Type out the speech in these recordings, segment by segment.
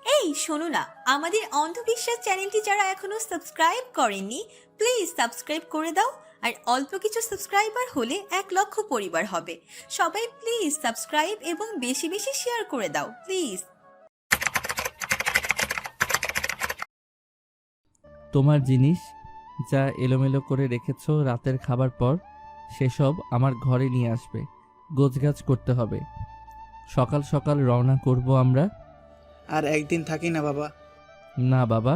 এই শোনো না, আমাদের অন্ধবিশ্বাস চ্যানেলটি যারা এখনো সাবস্ক্রাইব করেননি, প্লিজ সাবস্ক্রাইব করে দাও। আর অল্প কিছু সাবস্ক্রাইবার হলে 1 লক্ষ পরিবার হবে। সবাই প্লিজ সাবস্ক্রাইব এবং বেশি বেশি শেয়ার করে দাও প্লিজ। তোমার জিনিস যা এলোমেলো করে রেখেছো রাতের খাবার পর, সেসব আমার ঘরে নিয়ে আসবে। গোছগাছ করতে হবে। সকাল সকাল রওনা করব আমরা। আর একদিন থাকি না বাবা। না বাবা,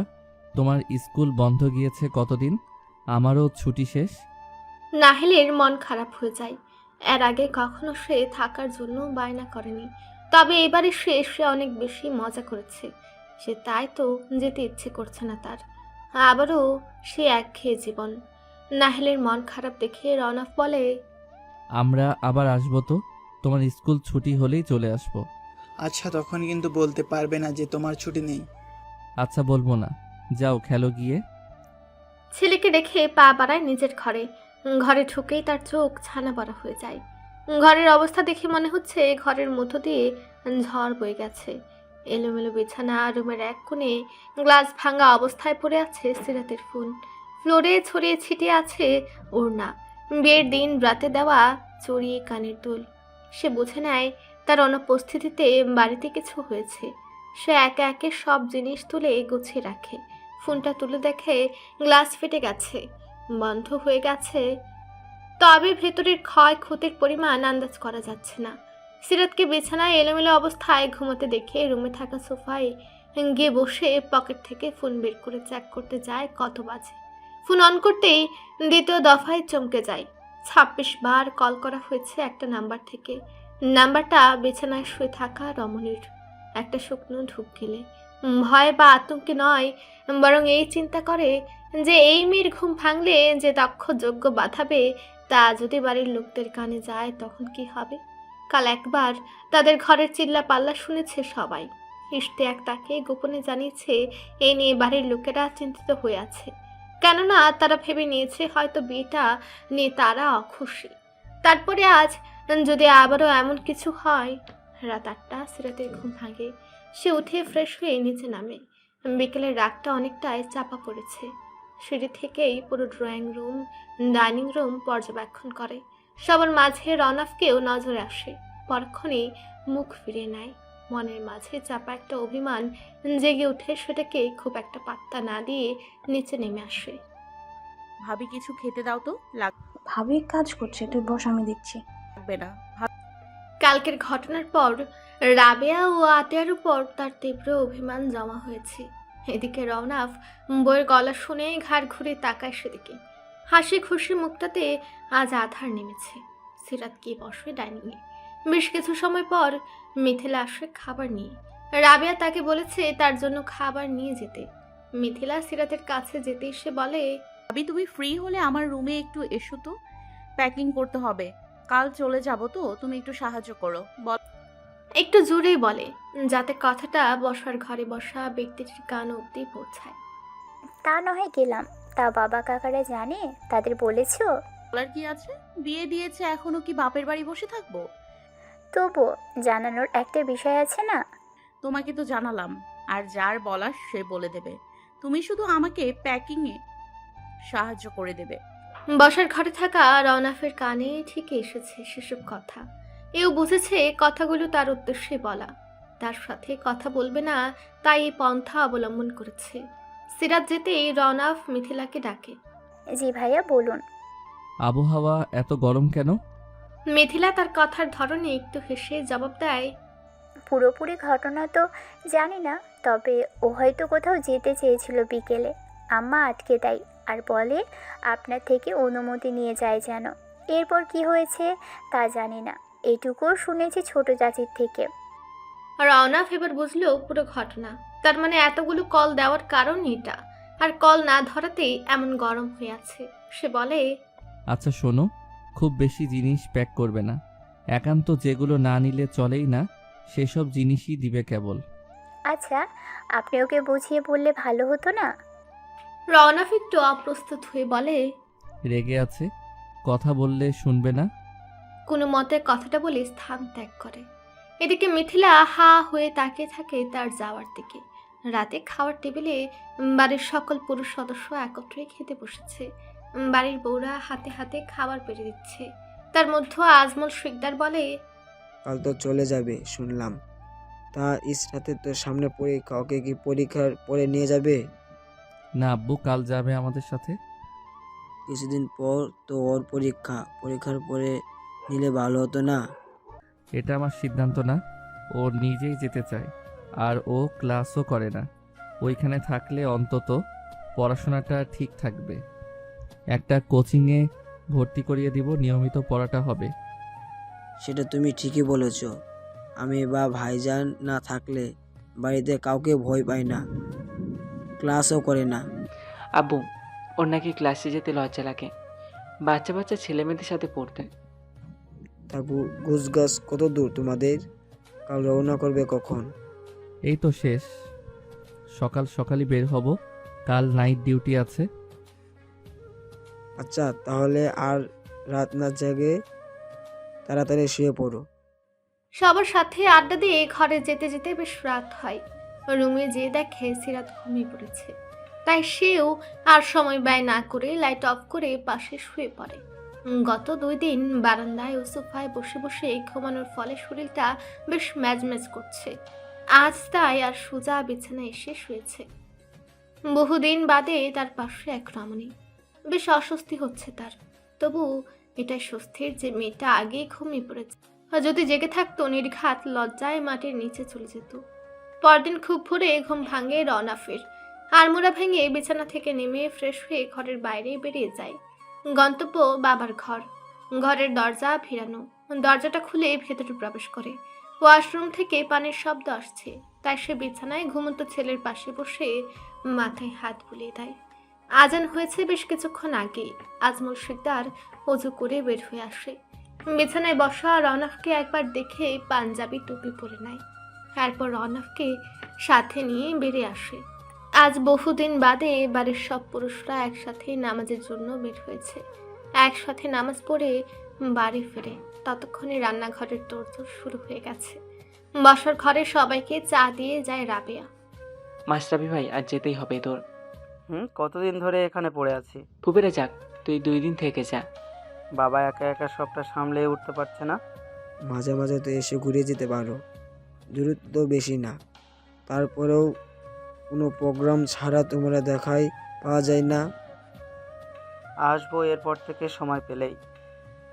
তোমার স্কুল বন্ধ গিয়েছে কতদিন, আমারও ছুটি শেষ। নাহিলের মন খারাপ হয়ে যায়। এর আগে কখনো সে থাকার জন্য বায়না করেনি, তবে এবারে সে অনেক বেশি মজা করেছে। সে তাই তো যেতে ইচ্ছে করছে না তার। আবারও সে একঘেয়ে জীবন। নাহিলের মন খারাপ দেখে রনফ বলে, আমরা আবার আসবো তো, তোমার স্কুল ছুটি হলেই চলে আসবো। আচ্ছা, তখন কিন্তু বলতে পারবে না যে তোমার ছুটি নেই। আচ্ছা বলবো না, যাও খেলো গিয়ে। ছেলেকে রেখে পা বাড়ায় নিজের ঘরে। ঘরে ঢুকেই তার চোখ ছানা বড়া হয়ে যায়। ঘরের অবস্থা দেখে মনে হচ্ছে ঘরের মধ্য দিয়ে ঝড় বয়ে গেছে। এলোমেলো বিছানা, রুমের এক কোণে গ্লাস ভাঙা অবস্থায় পড়ে আছে সিরাতের ফোন। ফ্লোরে ছড়িয়ে ছিটিয়ে আছে ওড়না, বিয়ের দিন রাতে দেওয়া চড়িয়ে কানের দুল। সে বুঝে নেয় তার অনুপস্থিতিতে বাড়িতে কিছু হয়েছে। সে একে একে সব জিনিস তুলে গুছিয়ে রাখে। ফোনটা তুলে দেখে গ্লাস ফেটে গেছে, বন্ধ হয়ে গেছে, তবে ভেতরের ক্ষয়ক্ষতির পরিমাণ আন্দাজ করা যাচ্ছে না। সিরাতকে বিছানায় এলোমেলো অবস্থায় ঘুমোতে দেখে রুমে থাকা সোফায় গিয়ে বসে পকেট থেকে ফোন বের করে চেক করতে যায় কত বাজে। ফোন অন করতেই দ্বিতীয় দফায় চমকে যায়। 26 বার কল করা হয়েছে একটা নাম্বার থেকে। নাম্বারটা বিছানায় শুয়ে থাকা রমণীর। একটা শুকনো ঢুক গেলে ভয় বা আতঙ্কে নয়, বরং এই চিন্তা করে যে এই মেয়ের ঘুম ভাঙলে যে দক্ষ যোগ্য বাঁধাবে, তা যদি বাড়ির লোকদের কানে যায় তখন কি হবে। কাল একবার তাদের ঘরের চিল্লা পাল্লা শুনেছে সবাই। ইশতিয়াক তাকে গোপনে জানিয়েছে এই নিয়ে বাড়ির লোকেরা চিন্তিত হয়ে আছে, কেননা তারা ভেবে নিয়েছে হয়তো বিয়েটা নিয়ে তারা অখুশি। তারপরে আজ যদি আবারও এমন কিছু হয়। রাত 8টা, সিরাতের ঘুম ভাঙে। সে উঠে ফ্রেশ হয়ে নিচে নামে। বিকেলের রাতটা অনেকটাই চাপা পড়েছে। সিঁড়ি থেকেই পুরো ড্রয়িং রুম, ডাইনিং রুম পর্যবেক্ষণ করে। সবার মাঝে রনফকেও নজরে আসে। পরক্ষণেই মুখ ফিরিয়ে নেয়। মনের মাঝে চাপা একটা অভিমান জেগে উঠে সেটাকে খুব একটা পাত্তা না দিয়ে নিচে নেমে আসে। ভাবি কিছু খেতে দাও তো, ভাবি কাজ করছে, তুই বস, আমি দিচ্ছি। লাগবে না। কালকের ঘটনার পর রাবেয়া ও আতিয়ার উপর তার তীব্র অভিমান জমা হয়েছে। এদিকে রওনাফ বইয়ের গলা শুনে ঘাড় ঘুরে তাকায় সেদিকে। হাসি খুশি মুখটাতে আজ আধার নেমেছে। সিরাত গিয়ে বসে ডাইনিংয়ে। বেশ কিছু সময় পর মিথিলা আসে খাবার নিয়ে। রাবেয়া তাকে বলেছে তার জন্য খাবার নিয়ে যেতে। মিথিলা সিরাতের কাছে যেতে সে বলে, ভাবি তুমি ফ্রি হলে আমার রুমে একটু এসো তো, প্যাকিং করতে হবে। কাল চলে যাব তো, তুমি একটু সাহায্য করো। একটু জোরেই বলে যাতে কথাটা বসার ঘরে বসা ব্যক্তিটির কান অব্দি পৌঁছায়। তা নয় গেলাম, তা বাবা কাকারা জানে, তাদের বলেছো? বলার কি আছে, বিয়ে দিয়েছে, এখনো কি বাপের বাড়ি বসে থাকবো? তবু জানানোর একটা বিষয় আছে না? তোমাকে তো জানালাম, আর যার বলার সে বলে দেবে। তুমি শুধু আমাকে প্যাকিংয়ে সাহায্য করে দেবে। বসার ঘরে থাকা রওনাফের কানে ঠিকই এসেছে সেসব কথা। এও বুঝেছে কথাগুলো তার উদ্দেশ্যে বলা। তার সাথে কথা বলবে না, তাই এই পন্থা অবলম্বন করেছে। সিরাত যেতেই রওনাফ মিথিলাকে ডাকে। জি ভাইয়া বলুন। আবহাওয়া এত গরম কেন? মিথিলা তার কথার ধরনে একটু হেসে জবাব দেয়, পুরোপুরি ঘটনা তো জানি না, তবে ও হয়তো কোথাও যেতে চেয়েছিল বিকেলে, আম্মা আটকে দেয় আর বলে আপনার থেকে অনুমতি নিয়ে যায় যেন। এরপর কি হয়েছে তা জানি না, এটুকুও শুনেছি ছোট চাচির থেকে। রওনাফ এবার বুঝলো পুরো ঘটনা। তার মানে এতগুলো কল দেওয়ার কারণ এটা, আর কল না ধরাতেই এমন গরম হয়ে আছে। সে বলে, আচ্ছা শোনো, খুব বেশি জিনিস প্যাক করবে না। একান্ত যেগুলো না নিলে চলেই না, সেসব জিনিসই দিবে কেবল। আচ্ছা, আপনি ওকে বুঝিয়ে বললে ভালো হতো না? রওনাফ একটু অপ্রস্তুত হয়ে বলে, রেগে আছে, কথা বললে শুনবে না। কোনো মতে কথাটা বলে স্থান ত্যাগ করে। এদিকে মিথিলা হা হয়ে তাকিয়ে থাকে তার যাওয়ার দিকে। রাতে খাওয়ার টেবিলে বাড়ির সকল পুরুষ সদস্য একত্রে খেতে বসেছে। বাড়ির বউরা হাতে হাতে খাবার পেরে দিচ্ছে। তার মধ্যে আজমল শিকদার বলে, কাল তো চলে যাবে শুনলাম। তা ইসরাতের তো সামনে পরীক্ষা, ওকে কি পরীক্ষার পরে নিয়ে যাবে? না আব্বু, কাল যাবে আমাদের সাথে। কিছুদিন পর তো ওর পরীক্ষা, পরীক্ষার পরে নিলে ভালো হতো না? এটা আমার সিদ্ধান্ত না, ও নিজেই যেতে চায়। আর ও ক্লাসও করে না। ওইখানে থাকলে অন্তত পড়াশোনাটা ঠিক থাকবে। একটা কোচিংয়ে ভর্তি করিয়ে দিব, নিয়মিত পড়াটা হবে। সেটা তুমি ঠিকই বলেছ। আমি বা ভাইজান না থাকলে বাড়িতে কাউকে ভয় পাই না, ক্লাসও করে না। আব্বু, ওর নাকি ক্লাসে যেতে লজ্জা লাগে, বাচ্চা বাচ্চা ছেলেমেয়েদের সাথে পড়তে। তারপর গুছগাছ কত দূর তোমাদের? কাল রওনা করবে কখন? এই তো শেষ, সকাল সকালই বের হব। কাল নাইট ডিউটি আছে। আচ্ছা, তাহলে আর রাত না জেগে তাড়াতাড়ি শুয়ে পড়ো। সবার সাথে আড্ডা দিয়ে ঘরে যেতে যেতে বেশ রাত হয়। রুমে যেয়ে দেখে সিরাত ঘুমিয়ে পড়েছে। তাই সেও আর সময় ব্যয় না করে লাইট অফ করে পাশে শুয়ে পড়ে। গত 2 দিন বারান্দায় ও সোফায় বসে বসে ঘুমানোর ফলে শরীরটা বেশ ম্যাজম্যাজ করছে। আজ তাই আর সোজা বিছানায় এসে শুয়েছে। বহুদিন বাদে তার পাশে এক রমণী। বেশ অস্বস্তি হচ্ছে তার। তবু এটাই স্বস্তির যে মেয়েটা আগেই ঘুমিয়ে পড়েছে। আর যদি জেগে থাকতো নির্ঘাত লজ্জায় মাটির নিচে চলে যেত। পরদিন খুব ভোরে ঘুম ভাঙে রওনাফের। আড়মোড়া ভেঙে বিছানা থেকে নেমে ফ্রেশ হয়ে ঘরের বাইরে বেরিয়ে যায়। গন্তব্য বাবার ঘর। ঘরের দরজা ভিড়ানো। দরজাটা খুলে ভেতরে প্রবেশ করে। ওয়াশরুম থেকে পানির শব্দ আসছে। তাই সে বিছানায় ঘুমন্ত ছেলের পাশে বসে মাথায় হাত বুলিয়ে দেয়। আজান হয়েছে বেশ কিছুক্ষণ আগে। আজমল শিকদার অজু করে বের হয়ে আসে। বিছানায় বসা রওনাফকে একবার দেখে পাঞ্জাবি টুপি পরে নেয়। তারপর রওনাফকে সাথে নিয়ে বেরিয়ে আসে। আজ বহুদিন বাদে বাড়ির সব পুরুষরা একসাথে নামাজের জন্য বের হয়েছে। একসাথে নামাজ পড়ে বাড়ি ফিরে ততক্ষণে রান্নাঘরের তোড়জোড় শুরু হয়ে গেছে। বসার ঘরে সবাইকে চা দিয়ে যায় রাবেয়া। মাশরাফি ভাই, আজ যেতেই হবে তোর। কতদিন ধরে এখানে পড়ে আছি? ফুবেরে যাক, তুই 2 দিন থেকে যা। বাবা একা একা সবটা সামলে উঠতে পারছে না। মাঝে মাঝে তো এসে ঘুরে যেতে পারো, দূরত্ব বেশি না। তারপরেও কোনো প্রোগ্রাম ছাড়া তোমরা দেখাই পাওয়া যায় না। আসবো এরপর থেকে সময় পেলেই।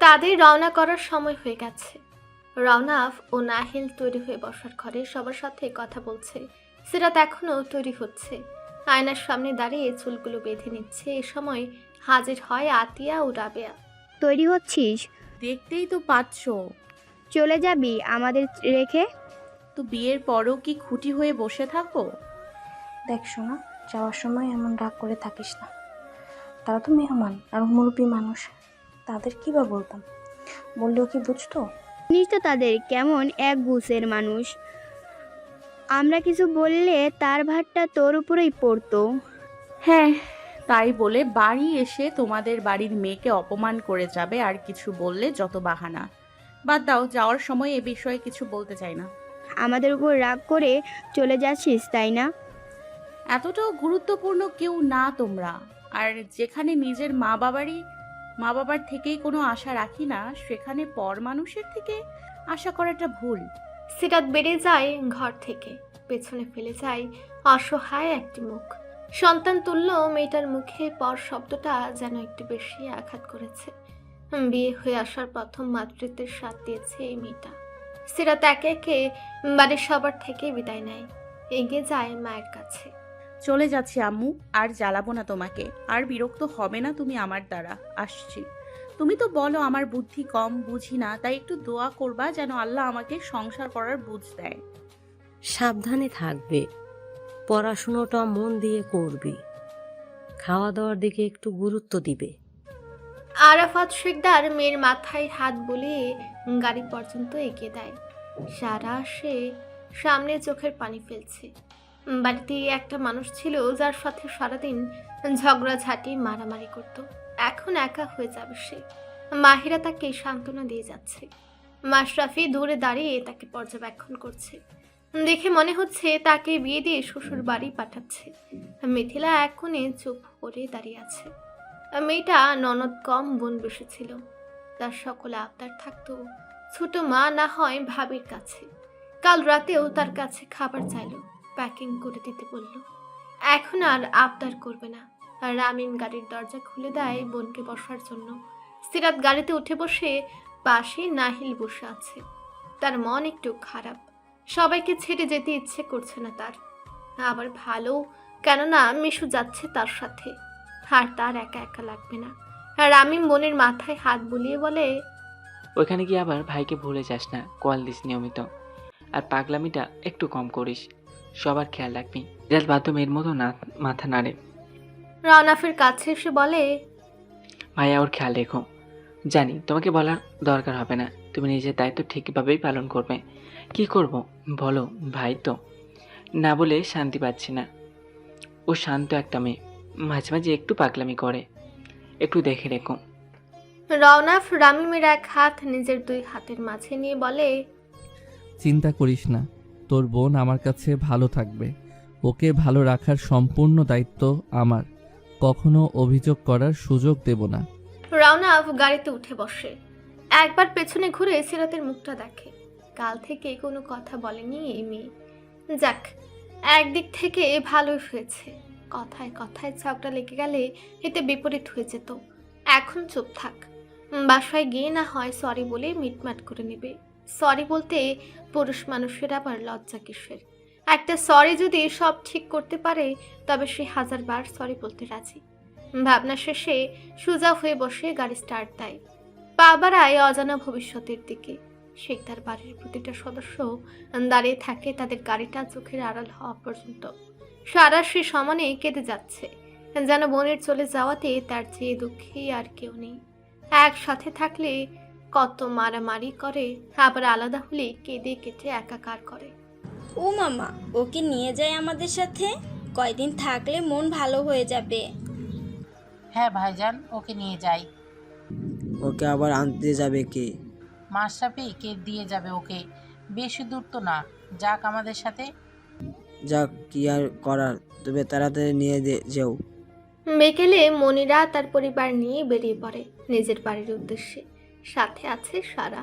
তাদের রওনা করার সময় হয়ে গেছে। রওনাফ ও নাহিল তৈরি হয়ে বসার ঘরে সবার সাথে কথা বলছে। সিরাত এখনো তৈরি হচ্ছে। আয়নার সামনে দাঁড়িয়ে চুলগুলো বেঁধে নিচ্ছে। এ সময় হাজির হয় আতিয়া ও রাবেয়া। তৈরি হচ্ছিস? দেখতেই তো পাচ্ছ। চলে যাবি আমাদের রেখে? তো বিয়ের পরও কি খুঁটি হয়ে বসে থাকবো? দেখ শোনা, যাওয়ার সময় এমন রাগ করে থাকিস না। তারা তো মেহমান আর মুরব্বী মানুষ, তাদের কি বা বলতাম? বললেও কি বুঝতো? জানিস তো তাদের কেমন এক গুছের মানুষ। আমরা কিছু বললে তার ভারটা তোর উপরেই পড়তো। হ্যাঁ, তাই বলে বাড়ি এসে তোমাদের বাড়ির মেয়েকে অপমান করে যাবে আর কিছু বললে যত বাহানা। বাদ দাও, যাওয়ার সময় এ বিষয়ে কিছু বলতে চাই না। আমাদের উপর রাগ করে চলে যাচ্ছিস তাই না? এতটাও গুরুত্বপূর্ণ কেউ না তোমরা। আর যেখানে নিজের মা বাবার থেকেই কোনো আশা রাখি না, সেখানে পর মানুষের থেকে আশা করাটা ভুল। সিরাত বেরিয়ে যায় ঘর থেকে। পেছনে ফেলে যায় অসহায় একটি মুখ। সন্তান তুল্য মেয়েটার মুখে পর শব্দটা যেন একটু বেশি আঘাত করেছে। বিয়ে হয়ে আসার প্রথম মাতৃত্বের স্বাদ দিয়েছে এই মেয়েটা। সিরাত একে একে বাড়ির সবার থেকে বিদায় নেয়। এগিয়ে যায় মায়ের কাছে। চলে যাচ্ছি আম্মু, আর জ্বালাবো না তোমাকে। আর বিরক্ত হবে না তুমি আমার দ্বারা। আসছি। তুমি তো বলো আমার বুদ্ধি কম, বুঝি না, তাই একটু দোয়া করবা যেন আল্লাহ আমাকে সংসার করার বুঝ দেয়। সাবধানে থাকবে, পড়াশুনোটা মন দিয়ে করবি, খাওয়া দাওয়ার দিকে একটু গুরুত্ব দিবে। আরাফাত শিকদার মেয়ের মাথায় হাত বুলিয়ে গাড়ি পর্যন্ত এগিয়ে দেয়। সারা সে সামনে চোখের পানি ফেলছে। বাড়িতে একটা মানুষ ছিল যার সাথে সারাদিন ঝগড়াঝাটি মারামারি করত। এখন একা হয়ে যাবে সে। মাহিরা তাকে সান্ত্বনা দিয়ে যাচ্ছে। মাশরাফি দূরে দাঁড়িয়ে তাকে পর্যবেক্ষণ করছে। দেখে মনে হচ্ছে তাকে বিয়ে দিয়ে শ্বশুর বাড়ি পাঠাচ্ছে। মিথিলা এক কোণে চুপ করে দাঁড়িয়ে আছে। মেয়েটা ননদ কম বোন বেশি ছিল, তার সকল আবদার থাকতো ছোট মা না হয় ভাবির কাছে। কাল রাতেও তার কাছে খাবার চাইলো, প্যাকিং করে দিতে বলল। এখন আর আবদার করবে না। আর রামিম গাড়ির দরজা খুলে দেয় বোনকে বসার জন্য। সিরাত গাড়িতে উঠে বসে পাশে নাহিল বসে আছে। তার মন একটু খারাপ, সবাইকে ছেড়ে যেতে ইচ্ছে করছে না তার। আবার ভালো, কেননা মিশু যাচ্ছে তার সাথে, আর তার একা একা লাগবে না। আর রামিম বোনের মাথায় হাত বুলিয়ে বলে, ওইখানে গিয়ে আবার ভাইকে ভুলে যাস না, কল দিস নিয়মিত। আর পাগলামিটা একটু কম করিস, সবার খেয়াল রাখবি। রাত বাধ্য মেয়ের মতো না মাথা নাড়ে। রওনাফের কাছে এসে বলে, ভাইয়া ওর খেয়াল রেখো। জানি তোমাকে বলার দরকার হবে না, তুমি নিজের দায়িত্ব ঠিকভাবেই পালন করবে। কি করব বলো, ভাই তো না বলে শান্তি পাচ্ছি না। ও শান্ত একটা মেয়ে, মাঝে মাঝে একটু পাগলামি করে, একটু দেখে রেখো। রওনাফ রামিমের এক হাত নিজের দুই হাতের মাঝে নিয়ে বলে, চিন্তা করিস না, তোর বোন আমার কাছে ভালো থাকবে। ওকে ভালো রাখার সম্পূর্ণ দায়িত্ব আমার। কখনো অভিযোগ করার সুযোগ দেব না। রওনাফ গাড়িতে উঠে বসে, একবার পেছনে ঘুরে সিরাতের মুখটা দেখে। কাল থেকে কোনো কথা বলেনি এই মেয়ে। যাক, একদিক থেকে ভালোই হয়েছে। কথায় কথায় ঝগড়া লেগে গেলে এতে বিপরীত হয়ে যেত। এখন চুপ থাক, বাসায় গিয়ে না হয় সরি বলে মিটমাট করে নেবে। সরি বলতে পুরুষ মানুষের আবার লজ্জা কিসের? একটা সরি যদি সব ঠিক করতে পারে, তবে সে 1000 বার সরি বলতে রাজি। ভাবনা শেষে সোজা হয়ে বসে গাড়ি স্টার্ট দেয়। পা বাড়ায় অজানা ভবিষ্যতের দিকে। শেখদার বাড়ির প্রতিটা সদস্য দাঁড়িয়ে থাকে তাদের গাড়িটা চোখের আড়াল হওয়া পর্যন্ত। সারা সে সমানে কেঁদে যাচ্ছে, যেন বোনের চলে যাওয়াতে তার চেয়ে দুঃখী আর কেউ নেই। একসাথে থাকলে কত মারামারি করে, আবার আলাদা হলে কেঁদে কেটে একাকার করে। ও মামা, ওকে নিয়ে যায় আমাদের সাথে, কয়দিন থাকলে মন ভালো হয়ে যাবে। হ্যাঁ ভাইজান, ওকে নিয়ে যাই। ওকে আবার আনতে যাবে কে? মাশরাফি কে দিয়ে যাবে ওকে, বেশি দূর তো না, যাক আমাদের সাথে। যাক, কি আর করার, তবে তাড়াতাড়ি নিয়ে যেও। বিকেলে মনিরা তার পরিবার নিয়ে বেরিয়ে পড়ে নিজের বাড়ির উদ্দেশ্যে। সাথে আছে সারা।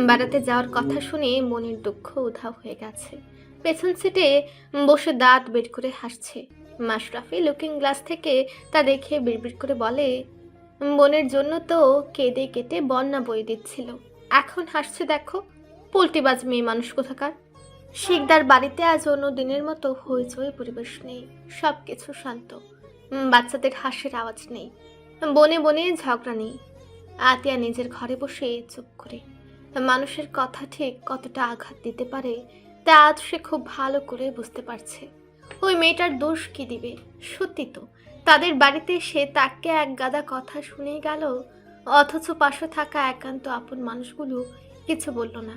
বেড়াতে যাওয়ার কথা শুনে মনির দুঃখ উধাও হয়ে গেছে। পেছন সিটে বসে দাঁত বের করে হাসছে। মাশরাফি লুকিং গ্লাস থেকে তা দেখে বিড়বিড় করে বলে, বোনের জন্য তো কেঁদে কেটে বন্যা বয়ে দিচ্ছিল, এখন হাসছে দেখো। পোল্টিবাজ মেয়ে মানুষ কোথাকার। শিকদার বাড়িতে আজ অন্য দিনের মতো হইচই পরিবেশ নেই, সব কিছু শান্ত। বাচ্চাদের হাসির আওয়াজ নেই, বনে বনে ঝগড়া নেই। আতিয়া নিজের ঘরে বসে চুপ করে। মানুষের কথা ঠিক কতটা আঘাত দিতে পারে তা আজ সে খুব ভালো করে বুঝতে পারছে। ওই মেয়েটার দোষ কি দিবে? সত্যি তো, তাদের বাড়িতে সে তাকে এক গাদা কথা শুনে গেল, অথচ পাশে থাকা একান্ত আপন মানুষগুলো কিছু বলল না।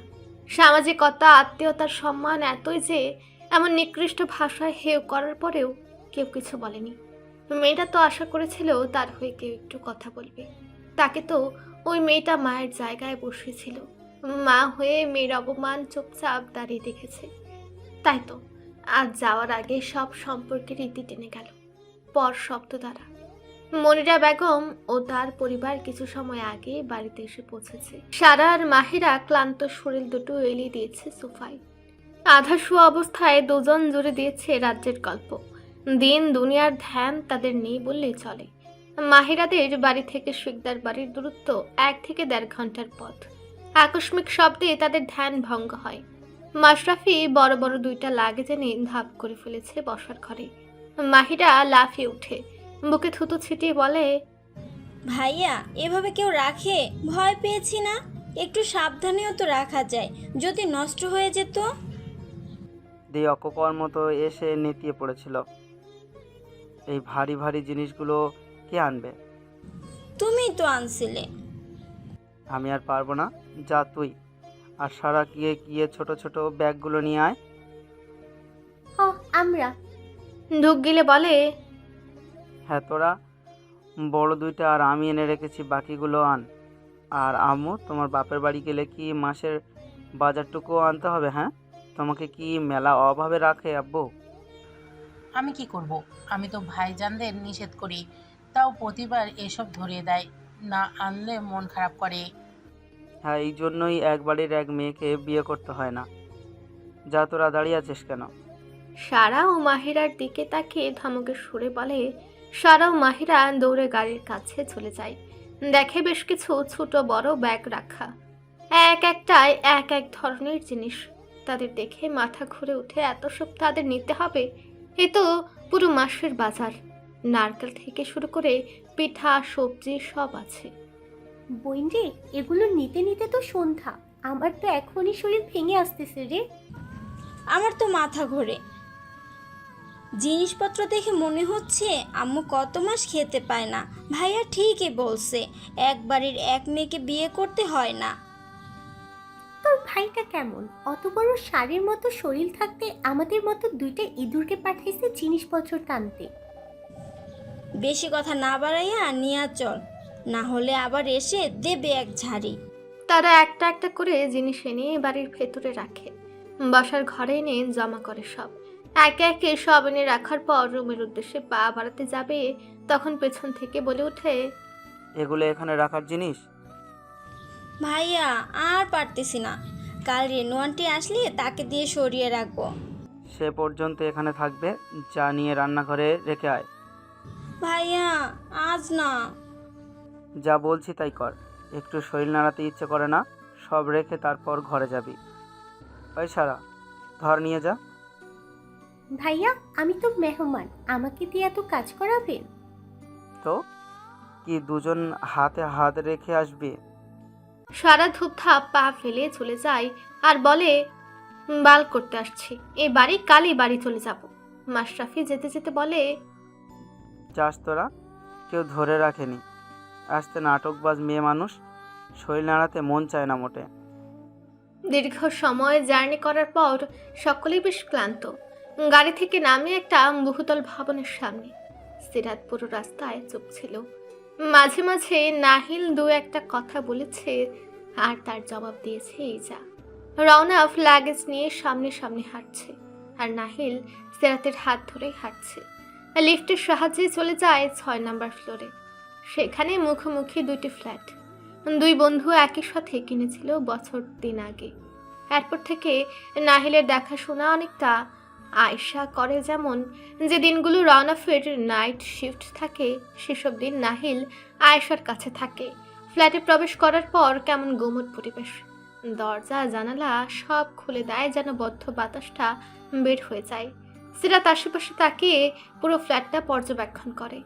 সামাজিকতা, আত্মীয়তার সম্মান এতই যে এমন নিকৃষ্ট ভাষায় হেয় করার পরেও কেউ কিছু বলেনি। মেয়েটা তো আশা করেছিল তার হয়ে কেউ একটু কথা বলবে। তাকে তো ওই মেয়েটা মায়ের জায়গায় বসেছিল, মা হয়ে মেয়ের অপমান চুপচাপ দাঁড়িয়ে দেখেছে। তাই তো আজ যাওয়ার আগে সব সম্পর্কের ইতি টেনে গেল পর শব্দ দ্বারা। মনিরা বেগম ও তার পরিবার কিছু সময় আগে বাড়িতে এসে পৌঁছেছে। সারা আর মাহিরা ক্লান্ত শরীর দুটো এলিয়ে দিয়েছে সোফায়। আধা শোয়া অবস্থায় দুজন জুড়ে দিয়েছে রাজ্যের গল্প। দিন দুনিয়ার ধ্যান তাদের নেই বললেই চলে। মাহিরাদের বাড়ি থেকে শিকদার বাড়ির দূরত্ব 1 থেকে 1.5 ঘন্টার পথ। আকস্মিক শব্দে তাদের ধ্যান ভঙ্গ হয়। মাশরাফি বড় বড় 2টা লাগেজ এনে ধাপ করে ফেলেছে বসার ঘরে। মাহিরা লাফিয়ে উঠে বুকে থুতু ছিটিয়ে বলে, ভাইয়া, এভাবে কেউ রাখে? ভয় পেয়েছি না, একটু সাবধানেও তো রাখা যায়, যদি নষ্ট হয়ে যেত। দিয়ে অকপর মতো এসে নেতিয়ে পড়েছিল। এই ভারী ভারী জিনিসগুলো কে আনবে? তুমি তো আনছিলে। আমি আর পারবো না, যা তুই আর সারা গিয়ে গিয়ে ছোট ছোট ব্যাগগুলো নিয়ে আয়। ও আমরা। ঢুক গিলে বলে, হ্যাঁ তোরা, বড় 2টা আর আমি এনে রেখেছি, বাকিগুলো আন। আর আম্মু, তোমার বাপের বাড়ি গেলে কি মাসের বাজারটুকুও আনতে হবে? হ্যাঁ, তোমাকে কি মেলা অভাবে রাখে আব্বু? আমি কি করব? আমি তো ভাইজানদের নিষেধ করি, তাও প্রতিবার এসব ধরিয়ে দেয়, না আনলে মন খারাপ করে। হ্যাঁ, এই জন্যই এক বাড়ির এক মেয়েকে বিয়ে করতে হয় না। যা, তোরা দাঁড়িয়ে আছিস কেন? সারা ও মাহিরার দিকে তাকিয়ে ধমকের সুরে বলে। সারা ও মাহিরা দৌড়ে গাড়ির কাছে চলে যায়। দেখে বেশ কিছু ছোট বড় ব্যাগ রাখা, এক একটায় এক এক ধরনের জিনিস। তাদের দেখে মাথা ঘুরে উঠে, এত সব তাদের নিতে হবে? এ তো পুরো মাসের বাজার। নারকেল থেকে শুরু করে পিঠা সবজি সব আছে। বোন রে, এগুলো নিতে নিতে তো সন্ধ্যা। আমার তো এখনই শরীর ভেঙে আসতেছে রে। আমার তো মাথা ঘোরে। জিনিসপত্র দেখে মনে হচ্ছে আম্মু কত মাস খেতে পায় না। ভাইয়া ঠিকই বলছে, এক বাড়ির এক মেয়েকে বিয়ে করতে হয় না। তোর ভাইটা কেমন? অত বড় শাড়ির মতো শরীর থাকতে আমাদের মতো দুইটা ইঁদুরকে পাঠাইছে জিনিসপত্র টানতে। বেশি কথা না বাড়াইয়া নিয়া চল, না হলে আবার এসে দেবে এক ঝাড়ি। তারা একটা একটা করে জিনিস এনে বাড়ির ভেতরে রাখে, বাসার ঘরে এনে জমা করে সব। একে একে সব এনে রাখার পর রুমের উদ্দেশ্যে পা বাড়াতে যাবে, তখন পেছন থেকে বলে ওঠে, এগুলো এখানে রাখার জিনিস? ভাইয়া আর পারতেছি না, কাল রেনু আন্টি আসলে তাকে দিয়ে সরিয়ে রাখবো। সে পর্যন্ত এখানে থাকবে। যা, নিয়ে রান্নাঘরে রেখে আয়। ভাইয়া আজ না। যা বলছি তাই কর। একটু শরীর নাড়াতে ইচ্ছে করে না? সব রেখে তারপর ঘরে যাবি। ওই সারা, ধর নিয়ে যা। ভাইয়া, আমি তো মেহমান, আমাকে দিয়ে এত কাজ করাবেন? তো কি দুজন হাতে হাত রেখে আসবি? সারা ধূপধাপ পা ফেলে চলে যায় আর বলে, বাল করতে আসছি, এই বাড়ি কালই বাড়ি চলে যাব। মাশরাফি যেতে যেতে বলে, যাস তোরা, কেউ ধরে রাখেনি। আসতে নাটকবাজ মেয়ে মানুষ, শরীর নাড়াতে মন চায় না মোটে। দীর্ঘ সময় জার্নি করার পর সকলেই বেশ ক্লান্ত। গাড়ি থেকে নামে একটা বহুতল ভবনের সামনে। সিরাত পুরো রাস্তায় চুপ ছিল। মাঝে মাঝে নাহিল দু একটা কথা বলেছে আর তার জবাব দিয়েছে এই যা। রওনাফ লাগেজ নিয়ে সামনে সামনে হাঁটছে আর নাহিল সিরাতের হাত ধরেই হাঁটছে। লিফটের সাহায্যে চলে যায় 6 নম্বর ফ্লোরে। সেখানে মুখোমুখি দুইটি ফ্ল্যাট। দুই বন্ধু একই সাথে কিনেছিল বছর 3 আগে। এরপর থেকে নাহিলের দেখাশোনা অনেকটা আয়েশা করে। যেমন যে দিনগুলো রওনাফের নাইট শিফট থাকে, সেসব দিন নাহিল আয়েশার কাছে থাকে। ফ্ল্যাটে প্রবেশ করার পর কেমন গোমট পরিবেশ। দরজা জানালা সব খুলে দেয় যেন বদ্ধ বাতাসটা বের হয়ে যায়। সিরাত আশেপাশে তাকিয়ে পুরো ফ্ল্যাটটা পর্যবেক্ষণ করে।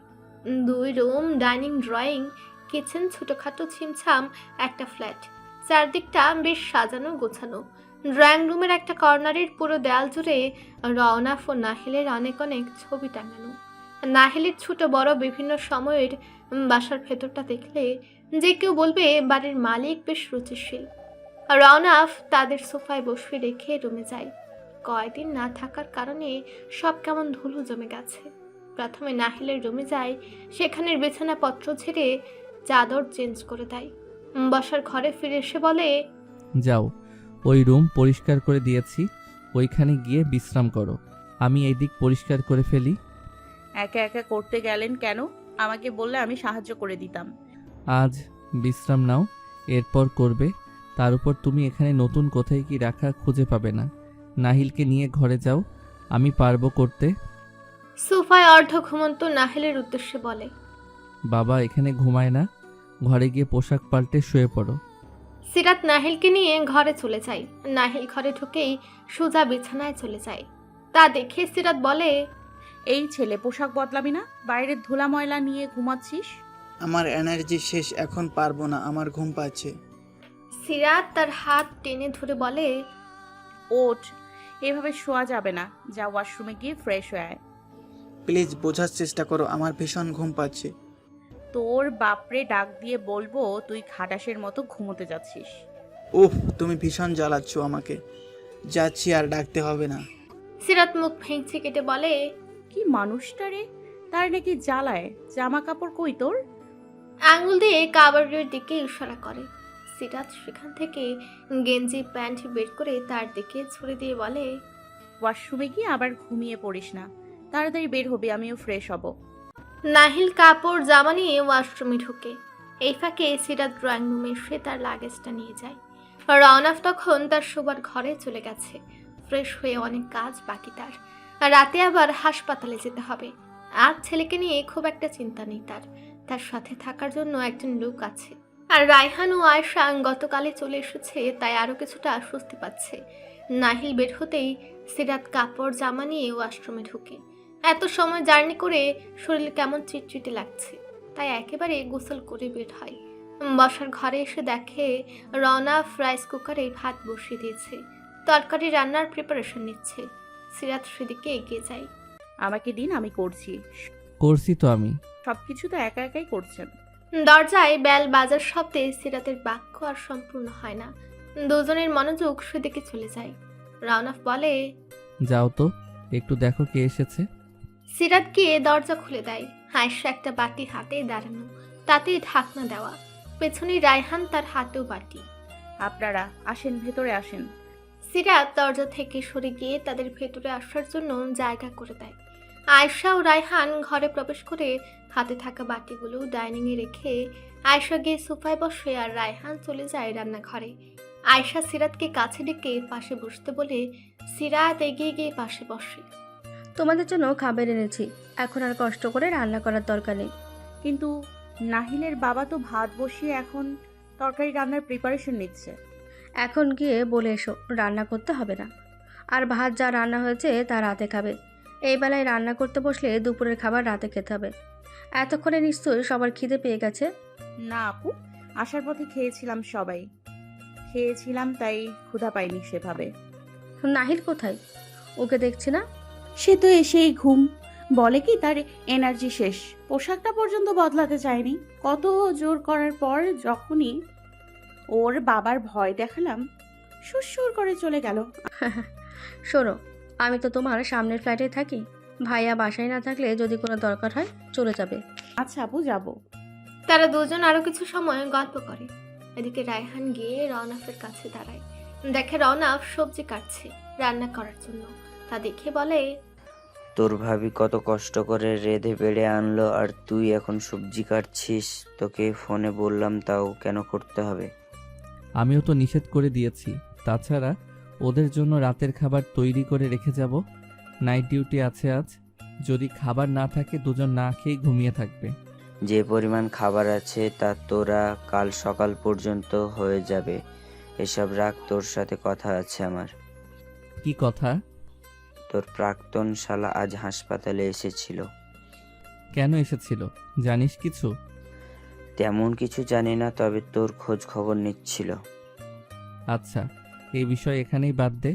2 রুম, ডাইনিং, ড্রয়িং, কিচেন, ছোটখাটো ছিমছাম একটা ফ্ল্যাট। চারদিকটা বেশ সাজানো গোছানো। ড্রয়িং রুমের একটা কর্নারের পুরো দেয়াল জুড়ে রওনাফ ও নাহিলের অনেক অনেক ছবি টাঙানো। নাহিলের ছোট বড় বিভিন্ন সময়ের বাসার ভেতরটা দেখলে যে কেউ বলবে বাড়ির মালিক বেশ রুচিশীল। রওনাফ তাদের সোফায় বসিয়ে রেখে রুমে যায়। কয়দিন না থাকার কারণে সব কেমন ধুলো জমে গেছে। প্রথমে নাহিলের রুমে যায়, সেখানের বিছানাপত্র ঝেড়ে চাদর চেঞ্জ করে দেয়। বসার ঘরে ফিরে এসে বলে, যাও, ওই রুম পরিষ্কার করে দিয়েছি, ওইখানে গিয়ে বিশ্রাম করো, আমি এই দিক পরিষ্কার করে ফেলি। একা একা করতে গেলেন কেন? আমাকে বললে আমি সাহায্য করে দিতাম। আজ বিশ্রাম নাও, এরপর করবে। তার উপর তুমি এখানে নতুন কোথায় কি রাখা খুঁজে পাবে না। নাহিলকে নিয়ে ঘরে যাও, আমি পারবো করতে। সোফায় অর্ধ ঘুমন্ত নাহিলের উদ্দেশ্যে বলে, বাবা এখানে ঘুমায় না, ঘরে গিয়ে পোশাক পাল্টে শুয়ে পড়ো। সিরাত নাহিলকে নিয়ে ঘরে চলে যায়। নাহিল ঘরে ঢুকেই সোজা বিছানায় চলে যায়। তা দেখে সিরাত বলে, এই ছেলে, পোশাক বদলাবি না? বাইরের ধুলা ময়লা নিয়ে ঘুমাচ্ছিস। আমার এনার্জি শেষ, এখন পারবো না, আমার ঘুম পাচ্ছে। সিরাত তার হাত টেনে ধরে বলে, ওঠ, এভাবে শোয়া যাবে না, যা ওয়াশরুমে গিয়ে ফ্রেশ হয়ে আয়। প্লিজ বোঝার চেষ্টা করো, আমার ভীষণ ঘুম পাচ্ছে। তোর বাপরে ডাক দিয়ে বলবো তুই খাটাসের মতো ঘুমোতে যাচ্ছিস। উফ, তুমি ভীষণ জ্বালাচ্ছ আমাকে। যাচ্ছি, আর ডাকতে হবে না। সিরাত মুখ ভেঙচি কেটে বলে, কি মানুষটা রে, তার নাকি জ্বালায়। জামা কাপড় কই তোর? আঙুল দিয়ে কাবারের দিকে ইশারা করে। সিরাত সেখান থেকে গেঞ্জি প্যান্ট বের করে তার দিকে ছুড়ে দিয়ে বলে, ওয়াশরুমে গিয়ে আবার ঘুমিয়ে পড়িস না, তাড়াতাড়ি বের হবি, আমিও ফ্রেশ হব। নাহিল কাপড় জামা নিয়ে ওয়াশরুমে ঢুকে। এই ফাঁকে সিরাত ড্রয়িং রুমে এসে তার লাগেজটা নিয়ে যায়। রওনাফ তখন তার শোবার ঘরে চলে গেছে। ফ্রেশ হয়ে অনেক কাজ বাকি তার। রাতে আবার হাসপাতালে যেতে হবে। আর ছেলেকে নিয়ে খুব একটা চিন্তা নেই তার। তার সাথে থাকার জন্য একজন লোক আছে। আর রায়হান ও আয়েশা গতকালে চলে এসেছে, তাই আরো কিছুটা স্বস্তি পাচ্ছে। নাহিল বের হতেই সিরাত কাপড় জামা নিয়ে ওয়াশরুমে ঢুকে। এত সময় জার্নি করে শরীর কেমন চিটচিটে লাগছে, তাই একেবারে গোসল করে বের হয়। বসার ঘরে এসে দেখে রওনাফ রাইস কুকারে ভাত বসিয়ে দিয়েছে, তরকারি রান্নার প্রিপারেশন নিচ্ছে। সিরাত সেদিকে এগিয়ে যায়। আমাকে দিন, আমি করছি। করছি তো আমি। সবকিছু তো একা একাই করছেন। দরজায় বেল বাজার শব্দে সিরাতের বাক্য আর সম্পূর্ণ হয় না। দুজনের মনোযোগ সেদিকে চলে যায়। রওনাফ বলে, যাও তো, একটু দেখো কে এসেছে। সিরাত গিয়ে দরজা খুলে দেয়। আয়েশা একটা বাটি হাতে দাঁড়ানো, তাতে ঢাকনা দেওয়া। পেছনে রায়হান, তার হাতেও বাটি। আপনারা আসেন, ভেতরে আসেন। সিরাত দরজা থেকে সরে গিয়ে তাদের ভেতরে আসার জন্য জায়গা করে দেয়। আয়েশা ও রায়হান ঘরে প্রবেশ করে হাতে থাকা বাটিগুলো ডাইনিংয়ে রেখে আয়েশা গিয়ে সোফায় বসে আর রায়হান চলে যায় রান্নাঘরে। আয়েশা সিরাতকে কাছে ডেকে পাশে বসতে বলে সিরাত এগিয়ে গিয়ে পাশে বসে। তোমাদের জন্য খাবার এনেছি, এখন আর কষ্ট করে রান্না করার দরকার নেই। কিন্তু নাহিলের বাবা তো ভাত বসিয়ে এখন তরকারি রান্নার প্রিপারেশন নিচ্ছে। এখন গিয়ে বলে এসো রান্না করতে হবে না, আর ভাত যা রান্না হয়েছে তা রাতে খাবে। এই বেলায় রান্না করতে বসলে দুপুরের খাবার রাতে খেতে হবে। এতক্ষণে নিশ্চয়ই সবার খিদে পেয়ে গেছে। না আপু, আসার পথে খেয়েছিলাম, তাই ক্ষুধা পাইনি সেভাবে। নাহিল কোথায়? ওকে দেখছি না। সে তো এসেই ঘুম। বলে কি তার এনার্জি শেষ, পোশাকটা পর্যন্ত বদলাতে চায়নি। কত জোর করার পর যখনই ওর বাবার ভয় দেখালাম, সুর করে চলে গেল। শোনো, আমি তো তোমার সামনের ফ্ল্যাটে থাকি। ভাইয়া বাসায় না থাকলে যদি কোনো দরকার হয় চলে যাবে। আচ্ছা আপু, যাব। তারা দুজন আরো কিছু সময় গল্প করে। এদিকে রায়হান গিয়ে রওনাফের কাছে দাঁড়ায়। দেখে রওনাফ সবজি কাটছে রান্না করার জন্য। তা দেখে বলে, তোর ভাবি কত কষ্ট করে রেঁধে বেড়ে আনলো, আর তুই এখন সবজি কাটছিস। তোকে ফোনে বললাম, তাও কেন করতে হবে? আমিও তো নিষেধ করে দিয়েছি। তাছাড়া ওদের জন্য রাতের খাবার তৈরি করে রেখে যাব। নাইট ডিউটি আছে আজ, যদি খাবার না থাকে দুজন না খেয়ে ঘুমিয়ে থাকবে। যে পরিমাণ খাবার আছে তা তোরা কাল সকাল পর্যন্ত হয়ে যাবে। এসব রাখ, তোর সাথে কথা আছে আমার। কি কথা? তোর প্রাক্তন শালা আজ হাসপাতালে এসেছিল। কেন এসেছিল জানিস কিছু? তেমন কিছু জানি না, তবে তোর খোঁজ খবর নিচ্ছিল। আচ্ছা, এই বিষয় এখানেই বাদ দে,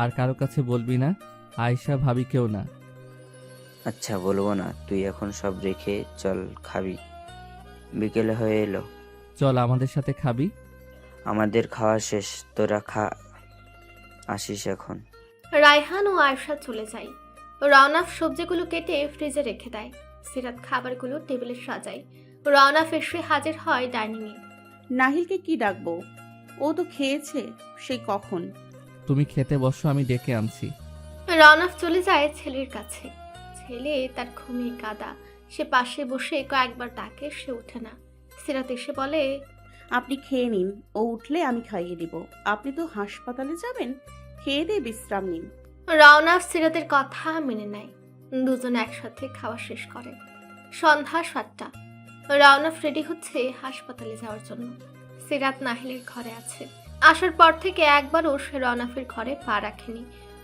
আর কারো কাছে বলবি না, আয়েশা ভাবিকেও না। আচ্ছা বলবো না, তুই এখন সব রেখে চল, খাবি। বিকেলে হয়ে এলো, চল আমাদের সাথে খাবি। আমাদের খাওয়া শেষ, তোরা আসিস এখন। রায়হান ও আয়েশা চলে যায়। রওনাফ সবজিগুলো কেটে ফ্রিজে রেখে দেয়। সিরাত খাবারগুলো টেবিলে সাজায়। রওনাফ এসে হাজির হয় ডাইনিংয়ে। নাহিলকে কি ডাকবো? ও তো খেয়েছে সেই কখন। তুমি খেতে বসো, আমি ডেকে আনছি। রওনাফ চলে যায় ছেলের কাছে। ছেলে তার ঘুমিয়ে কাঁদা। সে পাশে বসে কয়েকবার ডাকে, সে ওঠে না। সিরাত এসে বলে, আপনি খেয়ে নিন, ও উঠলে আমি খাইয়ে দিব। আপনি তো হাসপাতালে যাবেন, খেয়ে দিয়ে বিশ্রাম নিন। রওনাফ সিরাতের কথা মেনে নেয়। দুজন একসাথে খাওয়া শেষ করে। সন্ধ্যা 7টা। রওনাফ রেডি হচ্ছে হাসপাতালে যাওয়ার জন্য। সিরাত নাহিলের ঘরে আছে। আসার পর থেকে একবারও সে রওনাফের ঘরে পা রাখেনি।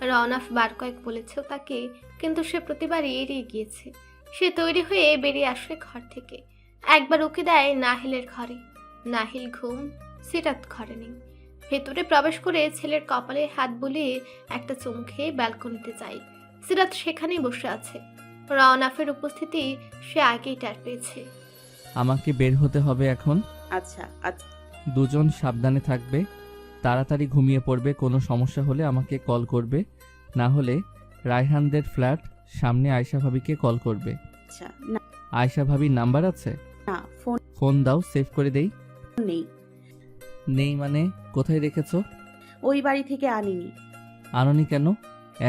রওনাফ বার কয়েক বলেছেও তাকে, কিন্তু সে প্রতিবারই এড়িয়ে গিয়েছে। সে তৈরি হয়ে বেরিয়ে আসে ঘর থেকে। একবার উকি দেয় নাহিলের ঘরে। নাহিল ঘুম, সিরাত ঘরে নেই। ভেতরে প্রবেশ করে ছেলের কপালে হাত বুলিয়ে একটা চুমু খেয়ে ব্যালকনিতে যায়। সিরাত সেখানেই বসে আছে। রওনাফের উপস্থিতি সে আগেই টের পেয়েছে। আমাকে বের হতে হবে এখন। আচ্ছা আচ্ছা। দুজন সাবধানে থাকবে, তাড়াতাড়ি ঘুমিয়ে পড়বে। কোনো সমস্যা হলে আমাকে কল করবে, না হলে রায়হানদের ফ্ল্যাট সামনে আয়েশা ভাবিকে কল করবে। আচ্ছা। না, আয়েশা ভাবির নাম্বার আছে? না, ফোন দাও, সেভ করে দেই। নেই। নেই মানে কোথায় রেখেছো? ওই বাড়ি থেকে আনিনি। আননি কেন?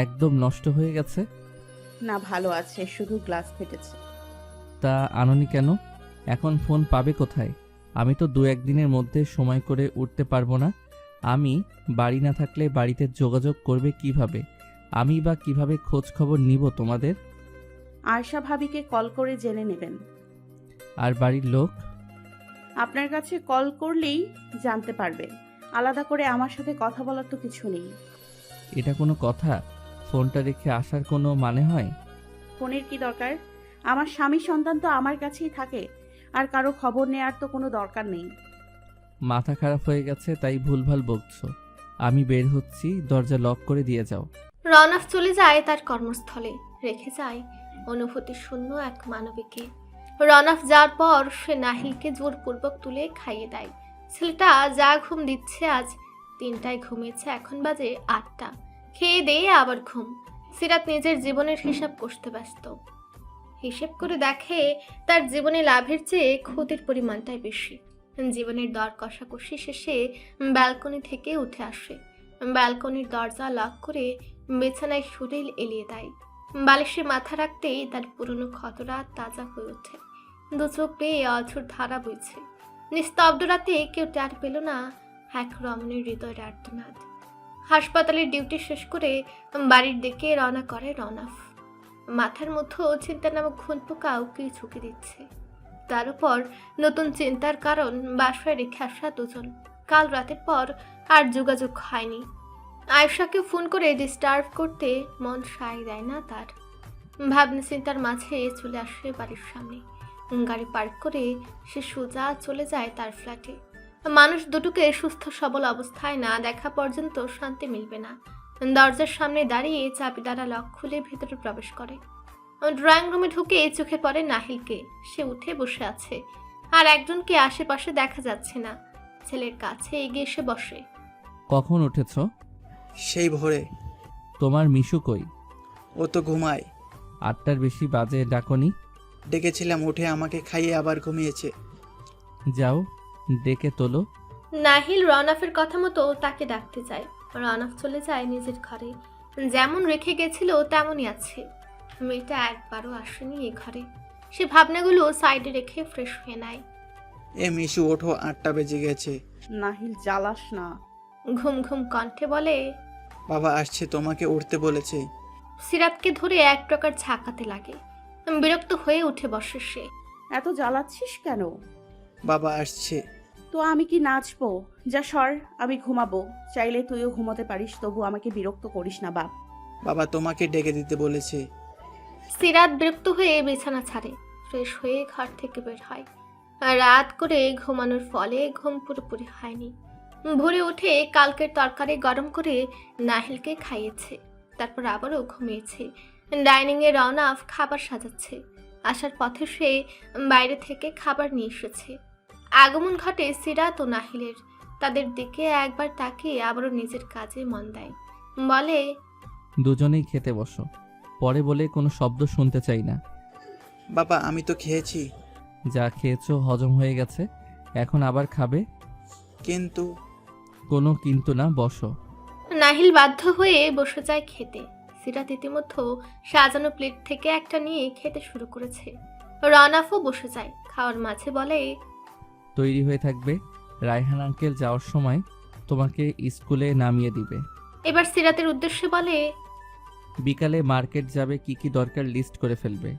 একদম নষ্ট হয়ে গেছে। না, ভালো আছে, শুধু গ্লাস ফেটেছে। তা আননি কেন? এখন ফোন পাবে কোথায়? আমি তো 2-1 দিনের মধ্যে সময় করে উঠতে পারবো না। আমি বাড়ি না থাকলে বাড়িতে যোগাযোগ করবে কিভাবে? আমি বা কিভাবে খোঁজ খবর নিব তোমাদের? আয়শা ভাবিকে কল করে জেনে নেবেন। আর বাড়ির লোক? আপনার কাছে কল করলেই জানতে পারবে। আলাদা করে আমার সাথে কথা বলার তো কিছু নেই। এটা কোনো কথা? ফোনটা রেখে আসার কোনো মানে হয়? ফোনের কি দরকার? আমার স্বামী সন্তান তো আমার কাছেই থাকে, আর কারো খবর নেয়ার তো কোনো দরকার নেই। মাথা খারাপ হয়ে গেছে তাই ভুলভাল বকছো। আমি বের হচ্ছি, দরজা লক করে দিয়ে যাও। রনফ চলে যায় তার কর্মস্থলে, রেখে যায় অনুভূতি শূন্য এক মানবীকে। রনফ যাওয়ার পর সে নাহিলকে জোরপূর্বক তুলে খাইয়ে দেয়। ছেলেটা যা ঘুম দিচ্ছে, আজ 3টায় ঘুমিয়েছে, এখন বাজে 8টা। খেয়ে দিয়ে আবার ঘুম। সিরাত নিজের জীবনের হিসাব কষতে ব্যস্ত। হিসেব করে দেখে তার জীবনে লাভের চেয়ে ক্ষতির পরিমাণটাই বেশি। জীবনের দর কষাকষি শেষে ব্যালকনি থেকে উঠে আসে। ব্যালকনির দরজা লক করে বিছানায় শরীর এলিয়ে দেয়। বালিশে মাথা রাখতেই তার পুরনো ক্ষতরা তাজা হয়ে ওঠে। দু চোখ পেয়ে অঝোর ধারা বইছে। নিস্তব্ধ রাতে কেউ টের পেল না এক রমণীর হৃদয়ের আর্তনাদ। হাসপাতালের ডিউটি শেষ করে বাড়ির দিকে রওনা করে রনফ। মাথার মধ্যে চিন্তা নামক ঘুণ পোকা উকিল ঝুঁকে দিচ্ছে। তার উপর নতুন চিন্তার কারণ বাসায় রেখে আসা দুজন। কাল রাতের পর আর যোগাযোগ হয়নি। আয়েশাকে ফোন করে ডিস্টার্ব করতে মন সায় দেয় না তার। ভাবনা চিন্তার মাঝে চলে আসে বাড়ির সামনে। গাড়ি পার্ক করে সে সোজা চলে যায় তার ফ্ল্যাটে। মানুষ দুটোকে সুস্থ সবল অবস্থায় না দেখা পর্যন্ত শান্তি মিলবে না। দরজার সামনে দাঁড়িয়ে চাবি দ্বারা লক খুলে ভেতরে প্রবেশ করে। ড্রয়িং রুমে ঢুকে চোখে পড়ে নাহিলকে। সে উঠে বসে আছে, আর একজনকে আশেপাশে দেখা যাচ্ছে না। ছেলের কাছে এগিয়ে এসে বসে। কখন উঠেছো? সেই ভোরে। তোমার মিশু কই? ও তো ঘুমায়। 8টার বেশি বাজে, ডাকনি? ডেকেছিলাম, উঠে আমাকে খাইয়ে আবার ঘুমিয়েছে। যাও ডেকে তোলো। নাহিল রনফের কথা মতো তাকে ডাকতে যায়। রনফ চলে যায় নিজের ঘরে। যেমন রেখে গেছিল তেমনই আছে। মেয়েটা একবারও আসেনি এ ঘরে। সে ভাবনাগুলো সাইডে রেখে ফ্রেশ হয়ে নেয়। এ মিশু, ওঠো, 8টা বেজে গেছে। নাহিল, জ্বালাস না। ঘুম ঘুম কণ্ঠে বলে। বাবা আসছে, তোমাকে উঠতে বলেছে। সিরাতকে ধরে এক প্রকার ঝাঁকাতে লাগে। বিরক্ত হয়ে উঠে বসে সে। এত জ্বালাচ্ছিস কেন? বাবা আসছে। তো আমি কি নাচবো? যা সর, আমি ঘুমাবো। চাইলে তুইও ঘুমাতে পারিস, তবু আমাকে বিরক্ত করিস না বাপ। বাবা তোমাকে ডেকে দিতে বলেছে। সিরাত বিরক্ত হয়ে বিছানা ছাড়ে, ফ্রেশ হয়ে ঘর থেকে বের হয়। রাত করে ঘুমানোর ফলে ঘুম পুরোপুরি হয়নি। ভোরে উঠে কালকের তরকারি গরম করে নাহিলকে খাইয়েছে, তারপর আবারও ঘুমিয়েছে। ডাইনিংয়ে রওনাফ খাবার সাজাচ্ছে। আসার পথে সে বাইরে থেকে খাবার নিয়ে এসেছে। আগমন ঘটে সিরাত ও নাহিলের। তাদের দিকে একবার তাকিয়ে আবারও নিজের কাজে মন দেয়। বলে, দুজনেই খেতে বসো। পরে বলে কোনো শব্দ শুনতে চাই না। বাবা আমি তো খেয়েছি। যা খেয়েছো হজম হয়ে গেছে, এখন আবার খাবে। কিন্তু কোনো কিন্তু না, বসো। নাহিল বাধ্য হয়ে বসে যায় খেতে। সিরাত ইতিমধ্যে সাজানো প্লেট থেকে একটা নিয়ে খেতে শুরু করেছে। রনাফও বসে যায়। খাওয়ার মাঝে বলে, তৈরি হয়ে থাকবে, রায়হান আঙ্কেল যাওয়ার সময় তোমাকে স্কুলে নামিয়ে দিবে। এবার সিরাতের উদ্দেশ্যে বলে, বিকালে মার্কেট যাবে, কি কি দরকার লিস্ট করে ফেলবে।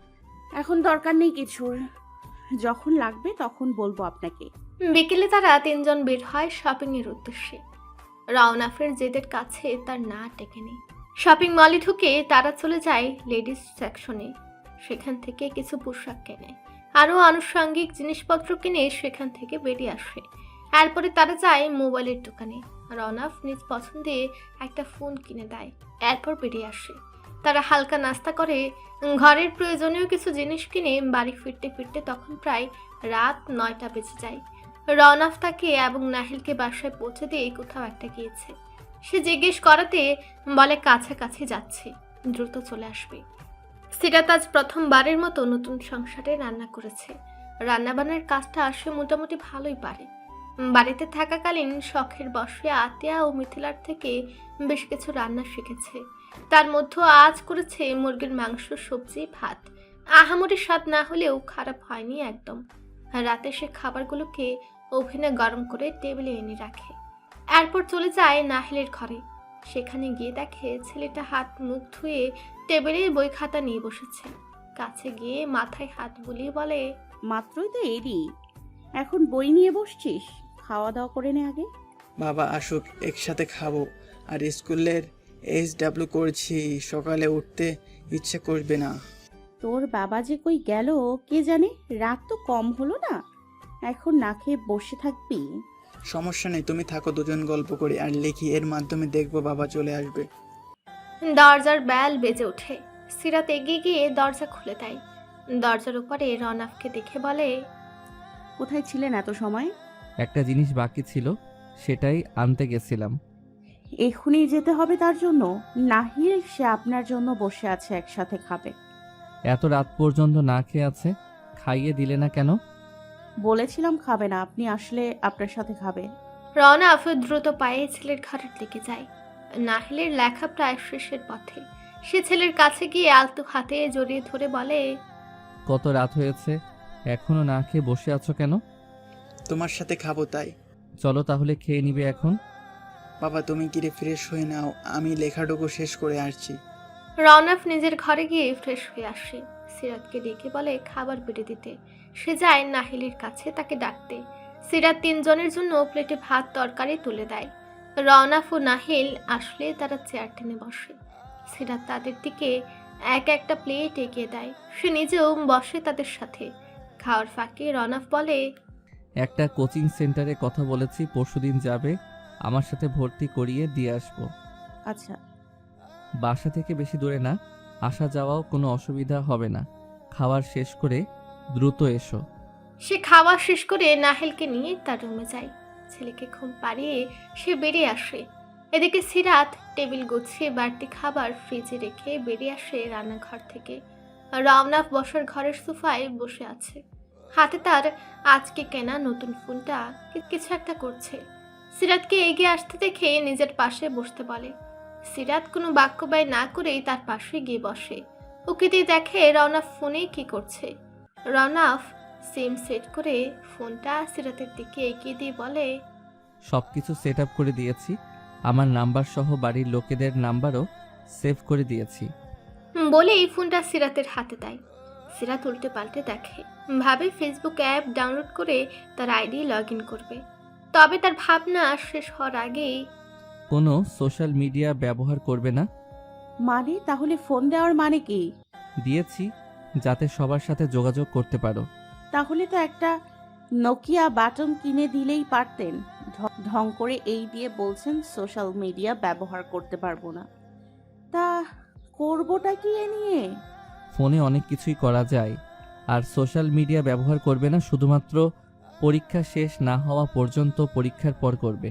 এখন দরকার নেই কিছুর, যখন লাগবে তখন বলবো আপনাকে। বিকেলে তারা 3 জন বের হয় শপিং এর উদ্দেশ্যে। রওনাফের জেদের কাছে তার না টেকেনি। শপিং মলে ঢুকে তারা চলে যায় লেডিস সেকশনে। সেখান থেকে কিছু পোশাক কেনে, আরও আনুষঙ্গিক জিনিসপত্র কিনে সেখান থেকে বেরিয়ে আসে। এরপরে তারা যায় মোবাইলের দোকানে। রওনাফ নিজ পছন্দে একটা ফোন কিনে দেয়, এরপর বেরিয়ে আসে। তারা হালকা নাস্তা করে, ঘরের প্রয়োজনীয় কিছু জিনিস কিনে বাড়ি ফিরতে ফিরতে তখন প্রায় রাত 9টা বেজে যায়। রওনাফ তাকে এবং নাহিলকে বাসায় পৌঁছে দিয়ে কোথাও একটা গিয়েছে। সে জিজ্ঞেস করাতে বলে কাছাকাছি যাচ্ছে, দ্রুত চলে আসবে। সিরাত আজ প্রথমবারের মতো নতুন সংসারে রান্না করেছে। রান্নাবান্নার কাজটা সে মোটামুটি ভালোই পারে। বাড়িতে থাকাকালীন শখের বশে আতিয়া ও মিথিলার থেকে বেশ কিছু রান্না শিখেছে। তার মধ্যে আজ করেছে মুরগির মাংস, সবজি, ভাত। আহামরি স্বাদ না হলেও খারাপ হয়নি একদম। রাতে সে খাবারগুলোকে ওভেনে গরম করে টেবিলে এনে রাখে। এরপর চলে যায় নাহিলের ঘরে। সেখানে গিয়ে দেখে ছেলেটা হাত মুখ ধুয়ে টেবিলে বই খাতা নিয়ে বসেছে। কাছে গিয়ে মাথায় হাত বুলিয়ে বলে, মাত্রই তো এলি, এখন বই নিয়ে বসছিস? খাওয়া দাওয়া করে নে আগে। বাবা আসুক, একসাথে খাবো। আর স্কুলের SW করছি, সকালে উঠতে ইচ্ছে করবে না। তোর বাবা যে কই গেল কে জানে, রাত তো কম হলো না, এখন না খেয়ে বসে থাকবি? সমস্যা নেই, তুমি থাকো, দুজন গল্প করি আর লিখি, এর মাধ্যমে দেখবো বাবা চলে আসবে। দরজার বেল বেজে ওঠে। সিরাত এগিয়ে গিয়ে দরজা খুলে দেয়। দরজার উপরে রনফকে দেখে বলে, কোথায় ছিলেন এত সময়? একটা জিনিস বাকি ছিল, সেটাই আনতে গেছিলাম। এখনই যেতে হবে তার জন্য? নাহিল সে আপনার জন্য বসে আছে, একসাথে খাবে। এত রাত পর্যন্ত না খেয়ে আছে, খাইয়ে দিলে না কেন? বলেছিলাম খাবে না, আপনি আসলে আপনার সাথে খাবে। রনফ দ্রুত পায়ে ছেলের ঘরের দিকে যায়। নাহিলের লেখা প্রায় শেষের পথে। সে ছেলের কাছে গিয়ে আলতো হাতে জড়িয়ে ধরে বলে, কত রাত হয়েছে, এখনো না খেয়ে বসে আছো কেন? তোমার সাথে খাবো তাই। চলো তাহলে খেয়ে নিবে এখন। বাবা তুমি কিরে ফ্রেশ হয়ে নাও, আমি লেখাটুকু শেষ করে আসছি। রনফ নিজের ঘরে গিয়ে ফ্রেশ হয়ে আসে। সিরাতকে ডেকে বলে খাবার বেড়ে দিতে। সে যায় নাহিলের কাছে তাকে ডাকতে। সিরাত তিনজনের জন্য প্লেটে ভাত তরকারি তুলে দেয়। রনফ ও নাহিল আসলে তারা চেয়ার টেনে বসে। সিরাত তাদের দিকে এক একটা প্লেট এগিয়ে দেয়। সে নিজেও বসে তাদের সাথে। খাওয়ার ফাঁকে রনফ বলে, একটা কোচিং সেন্টারে কথা বলেছি, পরশুদিন যাবে, আমার সাথে ভর্তি করিয়ে দিয়ে আসবো। আচ্ছা। বাসা থেকে বেশি দূরে না, আসা যাওয়াও কোনো অসুবিধা হবে না। খাবার শেষ করে দ্রুত এসো। সে খাওয়া শেষ করে নাহিলকে নিয়ে তার রুমে যায়। ছেলেকে ঘুম পাড়িয়ে সে বেরিয়ে আসে। এদিকে সিরাত টেবিল গুছিয়ে বাড়তি খাবার ফ্রিজে রেখে বেরিয়ে আসে রান্নাঘর থেকে। রওনাফ বসার ঘরের সোফায় বসে আছে। হাতে তার আজকে কেনা নতুন ফোনটা কিছু একটা করছে। সিরাতকে এগিয়ে আসতে দেখে নিজের পাশে বসতে বলে। সিরাত কোনো বাক্য ব্যয় না করেই তার পাশে গিয়ে বসে। ওকে দিয়ে দেখে রওনাফ ফোনে কি করছে। রওনাফ সিম সেট করে ফোনটা সিরাতের দিকে এগিয়ে দিয়ে বলে, সবকিছু সেট আপ করে দিয়েছি, আমার নাম্বার সহ বাড়ির লোকেদের নাম্বারও সেভ করে দিয়েছি। বলেই ফোনটা সিরাতের হাতে দেয়। সিরাত উল্টে পাল্টে দেখে, ভাবে ফেসবুক অ্যাপ ডাউনলোড করে তার আইডি লগ ইন করবে। তবে তার ভাবনা শেষ হওয়ার আগেই, কোনো সোশ্যাল মিডিয়া ব্যবহার করবে না। মানে তাহলে ফোন দেওয়ার মানে কি? দিয়েছি যাতে সবার সাথে যোগাযোগ করতে পারো। তাহলে তো একটা নোকিয়া বাটন কিনে দিলেই পারতেন। ঢং করে এই দিয়ে বলছেন সোশ্যাল মিডিয়া ব্যবহার করতে পারবো না। তা করবোটা কি এ নিয়ে? ফোনে অনেক কিছুই করা যায়। আর সোশ্যাল মিডিয়া ব্যবহার করবে না শুধুমাত্র পরীক্ষা শেষ না হওয়া পর্যন্ত, পরীক্ষার পর করবে।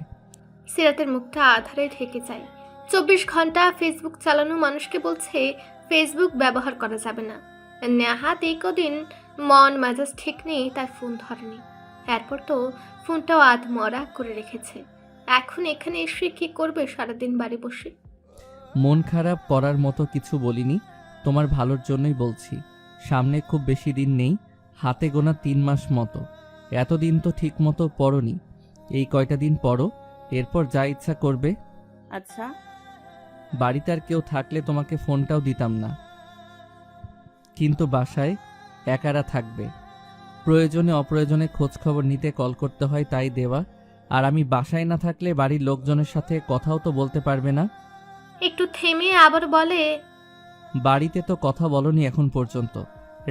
সিরাতের মুখটা আধারে ঢেকে যায়। 24 ঘন্টা ফেসবুক চালানো মানুষকে বলছে ফেসবুক ব্যবহার করা যাবে না। নেহাত এই কদিন মন মেজাজ ঠিক নেই, তার ফোন ধরেনি। এরপর তো ফোনটাও আধমরা করে রেখেছে। এখন এখানে এসে কি করবে সারাদিন বাড়ি বসে? মন খারাপ করার মতো কিছু বলিনি, তোমার ভালোর জন্যই বলছি। সামনে খুব বেশি দিন নেই, হাতে গোনা 3 মাস মতো। এতদিন তো ঠিক মতো পড়োনি, এই কয়টা দিন পড়ো, এরপর যা ইচ্ছা করবে। আচ্ছা। বাড়িতে আর কেউ থাকলে তোমাকে ফোনটাও দিতাম না, কিন্তু বাসায় একারা থাকবে, প্রয়োজনে অপ্রয়োজনে খোঁজ খবর নিতে কল করতে হয়, তাই দেওয়া। আর আমি বাসায় না থাকলে বাড়ির লোকজনের সাথে কথাও তো বলতে পারবে না। একটু থেমে আবার বলে, বাড়িতে তো কথা বলনি এখন পর্যন্ত।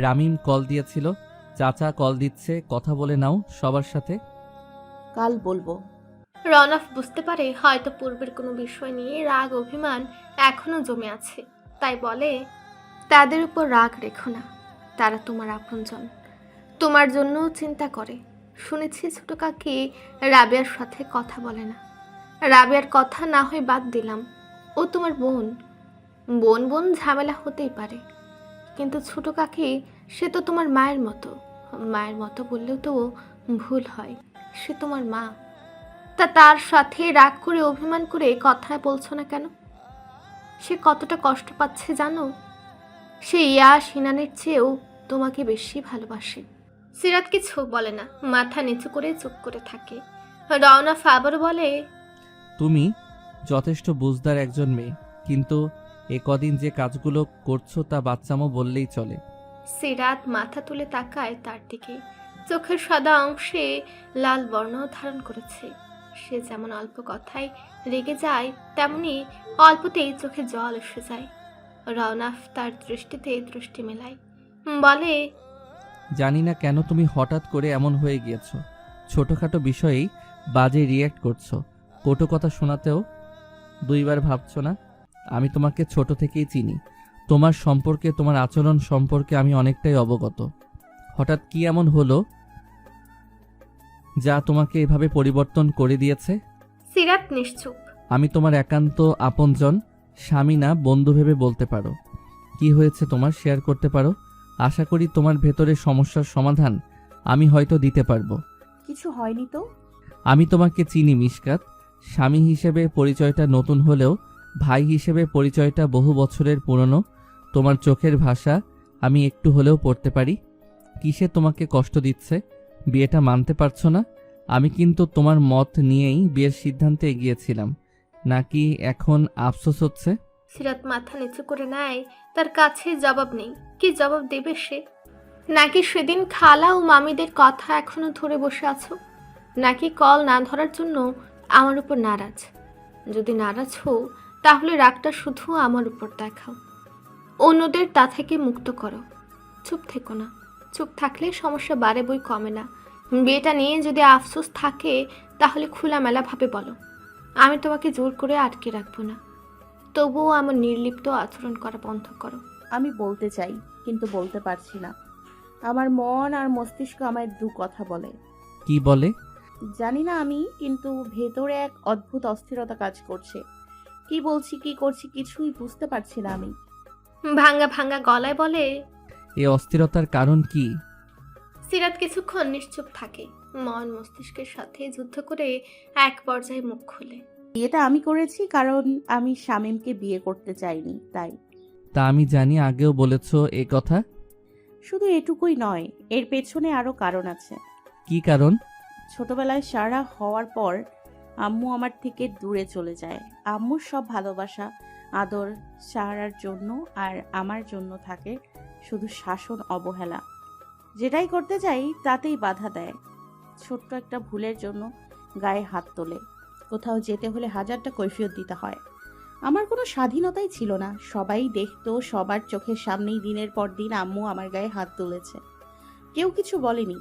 রামিম কল দিয়েছিল, চাচা কল দিচ্ছে, কথা বলে নাও সবার সাথে। কাল বলবো। রনফ বুঝতে পারে হয়তো পূর্বের কোনো বিষয় নিয়ে রাগ অভিমান এখনো জমে আছে, তাই বলে, তাদের উপর রাগ রেখো না, তারা তোমার আপনজন, তোমার জন্য চিন্তা করে। শুনেছি ছোট কাকি রাবেয়ার সাথে কথা বলে না। রাবেয়ার কথা না হয় বাদ দিলাম, ও তোমার বোন, বোন বোন ঝামেলা হতেই পারে, কিন্তু ছোট কাকি সে তো তোমার মায়ের মতো। মায়ের মতো বললেও তো ভুল হয়, সে তোমার মা। তা তার সাথে রাগ করে অভিমান করে কথা বলছো না কেন? সে কতটা কষ্ট পাচ্ছে জানো? সে ইয়াস হিনানের চেয়েও তোমাকে বেশি ভালোবাসে। সিরাত কিছু বলে না, মাথা নিচু করে চুপ করে থাকে। রওনা আবারও বলে, তুমি যথেষ্ট বুঝদার একজন মেয়ে, কিন্তু এ কদিন যে কাজগুলো করছো তা বাচ্চামো বললেই চলে। সিরাত মাথা তুলে তাকায় তার দিকে। চোখের সাদা অংশে লাল বর্ণ ধারণ করেছে। সে যেমন অল্প কথায় রেগে যায়, তেমনি অল্পতেই চোখে জল এসে যায়। রওনাফ তার দৃষ্টিতে দৃষ্টি মেলায়, বলে, জানি না কেন তুমি হঠাৎ করে এমন হয়ে গিয়েছো। ছোটখাটো বিষয়েই বাজে রিয়্যাক্ট করছো। কটু কথা শোনাতেও দুইবার ভাবছো না? আমি তোমাকে ছোট থেকেই চিনি। তোমার সম্পর্কে, তোমার আচরণ সম্পর্কে আমি অনেকটাই অবগত। হঠাৎ কি এমন হলো যা তোমাকে এভাবে পরিবর্তন করে দিয়েছে? সিরাত নিশ্চুপ। আমি তোমার একান্ত আপনজন, স্বামী না বন্ধু ভেবে বলতে পারো। কি হয়েছে তোমার, শেয়ার করতে পারো। আশা করি তোমার ভেতরে সমস্যার সমাধান আমি হয়তো দিতে পারবো। কিছু হয়নি তো। আমি তোমাকে চিনি মিশকাত। স্বামী হিসেবে পরিচয়টা নতুন হলেও ভাই হিসেবে পরিচয়টা বহু বছরের পুরনো। তোমার চোখের ভাষা আমি একটু হলেও পড়তে পারি। কিসে তোমাকে কষ্ট দিচ্ছে? বিয়েটা মানতে পারছো না? আমি কিন্তু তোমার মত নিয়েই বিয়ের সিদ্ধান্তে এগিয়েছিলাম, নাকি এখন আফসোস হচ্ছে? সিরাত মাথা নিচু করে নেয়। তার কাছে জবাব নেই। কি জবাব দেবে সে? নাকি সেদিন খালা ও মামিদের কথা এখনো ধরে বসে আছো? নাকি কল না ধরার জন্য আমার উপর নারাজ? যদি নারাজ হও, তাহলে রাগটা শুধু আমার উপর দেখাও। অন্যদের তা থেকে মুক্ত করো। চুপ থেকো না। চুপ থাকলে সমস্যা বাড়ে বই কমে না। বিয়েটা নিয়ে যদি আফসোস থাকে, তাহলে খোলামেলাভাবে বলো। আমি তোমাকে জোর করে আটকে রাখবো না। তবুও আমার নির্লিপ্ত আচরণ করা বন্ধ করো। আমি বলতে চাই, কিন্তু বলতে পারছি না। আমার মন আর মস্তিষ্ক আমায় দু কথা বলে। কি বলে? জানি না আমি, কিন্তু ভেতরে এক অদ্ভুত অস্থিরতা কাজ করছে। কি বলছি, কি করছি কিছুই বুঝতে পারছি না আমি। ভাঙ্গা ভাঙ্গা গলায় বলে, এই অস্থিরতার কারণ কি? সিরাত কিছুক্ষণ নিশ্চুপ থাকে। মন মস্তিষ্কের সাথে যুদ্ধ করে এক পর্যায়ে মুখ খুলে, বিয়েটা আমি করেছি কারণ আমি শামীমকে বিয়ে করতে চাইনি, তাই। তা আমি জানি, আগেও বলেছো এ কথা। শুধু এটুকুই নয়, এর পেছনে আরো কারণ আছে। কি কারণ? ছোটবেলায় সারা হওয়ার পর আম্মু আমার থেকে দূরে চলে যায়। আম্মুর সব ভালোবাসা আদর সারার জন্য আর আমার জন্য থাকে শুধু শাসন, অবহেলা। যেটাই করতে যাই তাতেই বাধা দেয়। ছোট্ট একটা ভুলের জন্য গায়ে হাত তোলে। কোথাও যেতে হলে হাজারটা কৈফিয়ত দিতে হয়। আমার কোনো স্বাধীনতাই ছিল না। সবাই দেখতো, সবার চোখের সামনেই দিনের পর দিন আম্মু আমার গায়ে হাত তুলেছে। কেউ কিছু বলেনি।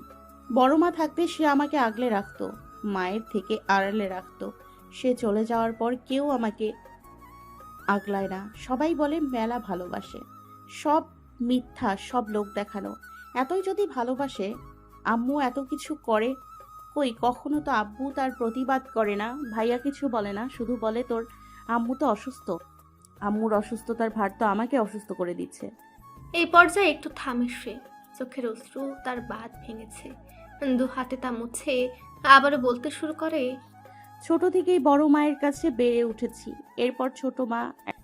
বড় মা থাকতে সে আমাকে আগলে রাখতো, মায়ের থেকে আড়ালে রাখতো। সে চলে যাওয়ার পর কেউ আমাকে আগলায় না। সবাই বলে মেলা ভালোবাসে, সব মিথ্যা, সব লোক দেখানো। এতই যদি ভালোবাসে, আম্মু এত কিছু করে কই? কখনো তো আব্বু তার প্রতিবাদ করে না, ভাইয়া কিছু বলে না, শুধু বলে তোর আম্মু তো অসুস্থ। আম্মুর অসুস্থতার ভার তো আমাকে অসুস্থ করে দিচ্ছে। এই পর্যায়ে একটু থামে সে। চোখের অশ্রু তার বাঁধ ভেঙেছে। দু হাতে তা মুছে আবারও বলতে শুরু করে, ছোট থেকেই বড় মায়ের কাছে বেড়ে উঠেছি। এরপর ছোট মা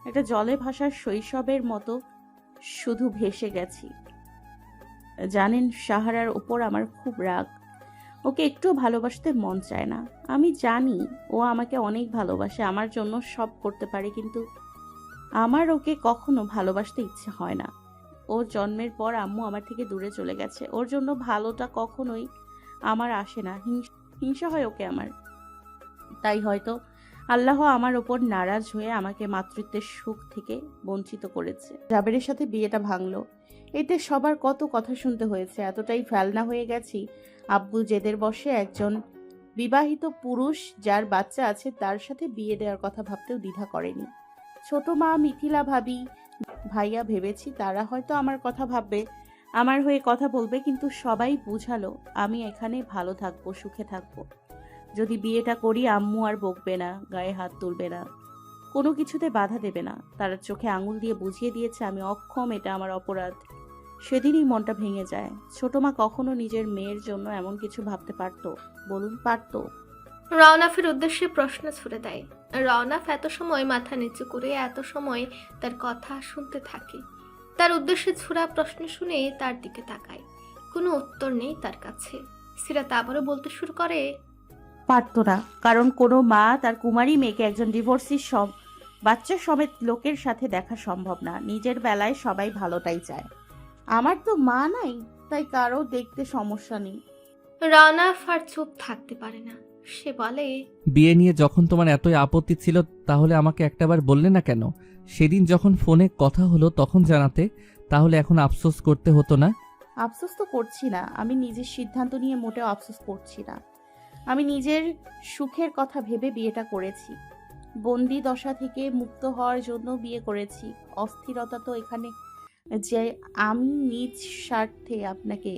একটা জলে ভাসার শৈশবের মতো শুধু ভেসে গেছি। জানেন, সাহারার উপর আমার খুব রাগ। ওকে একটু ভালোবাসতে মন চায় না। আমি জানি ও আমাকে অনেক ভালোবাসে, আমার জন্য সব করতে পারে, কিন্তু আমার ওকে কখনো ভালোবাসতে ইচ্ছে হয় না। ওর জন্মের পর আম্মু আমার থেকে দূরে চলে গেছে। ওর জন্য ভালোটা কখনোই আমার আসে না, হিংসা হয় ওকে আমার। তাই হয়তো আল্লাহ আমার ওপর নারাজ হয়ে আমাকে মাতৃত্বের সুখ থেকে বঞ্চিত করেছে। জাবেরের সাথে বিয়েটা ভাঙলো, এতে সবার কত কথা শুনতে হয়েছে। এতটাই ফেলনা হয়ে গেছি, আব্বু জেদের বসে একজন বিবাহিত পুরুষ যার বাচ্চা আছে তার সাথে বিয়ে দেওয়ার কথা ভাবতেও দ্বিধা করেনি। ছোট মা, মিথিলা ভাবি, ভাইয়া ভেবেছি তারা হয়তো আমার কথা ভাববে, আমার হয়ে কথা বলবে, কিন্তু সবাই বুঝালো আমি এখানে ভালো থাকবো, সুখে থাকবো। যদি বিয়েটা করি আম্মু আর বকবে না, গায়ে হাত তুলবে না, কোনো কিছুতে বাধা দেবে না। তারা চোখে আঙুল দিয়ে বুঝিয়ে দিয়েছে আমি অক্ষম, এটা আমার অপরাধ। সেদিনই মনটা ভেঙে যায়। ছোট মা কখনো নিজের মেয়ের জন্য এমন কিছু ভাবতে পারতো? বলুন, পারতো? রওনাফের উদ্দেশ্যে প্রশ্ন ছুড়ে দেয়। রওনাফ এত সময় মাথা নিচু করে এত সময় তার কথা শুনতে থাকে। তার উদ্দেশ্যে ছুড়া প্রশ্ন শুনে তার দিকে তাকায়। কোনো উত্তর নেই তার কাছে। সিরাত আবারও বলতে শুরু করে, পারতো না, কারণ কোনো মা তার কুমারী মেয়েকে একজন ডিভোর্সি বাচ্চা সমেত লোকের সাথে দেখা সম্ভব না। নিজের বেলায় সবাই ভালোটাই চায়। আমার তো মা নাই, তাই কারো দেখতে সমস্যা নেই। রওনাফ আর চুপ থাকতে পারে না। সে বলে, বিয়ে নিয়ে যখন তোমার এতই আপত্তি ছিল তাহলে আমাকে একটাবার বললে না কেন? সেদিন যখন ফোনে কথা হলো তখন জানাতে, তাহলে এখন আফসোস করতে হতো না? আফসোস তো করছি না। আমি নিজের সিদ্ধান্ত নিয়ে মোটেও আফসোস করছি না। আমি নিজের সুখের কথা ভেবে বিয়েটা করেছি। বন্দি দশা থেকে মুক্ত হওয়ার জন্য বিয়ে করেছি। অস্থিরতা তো এখানে যে আমি নিজ স্বার্থে আপনাকে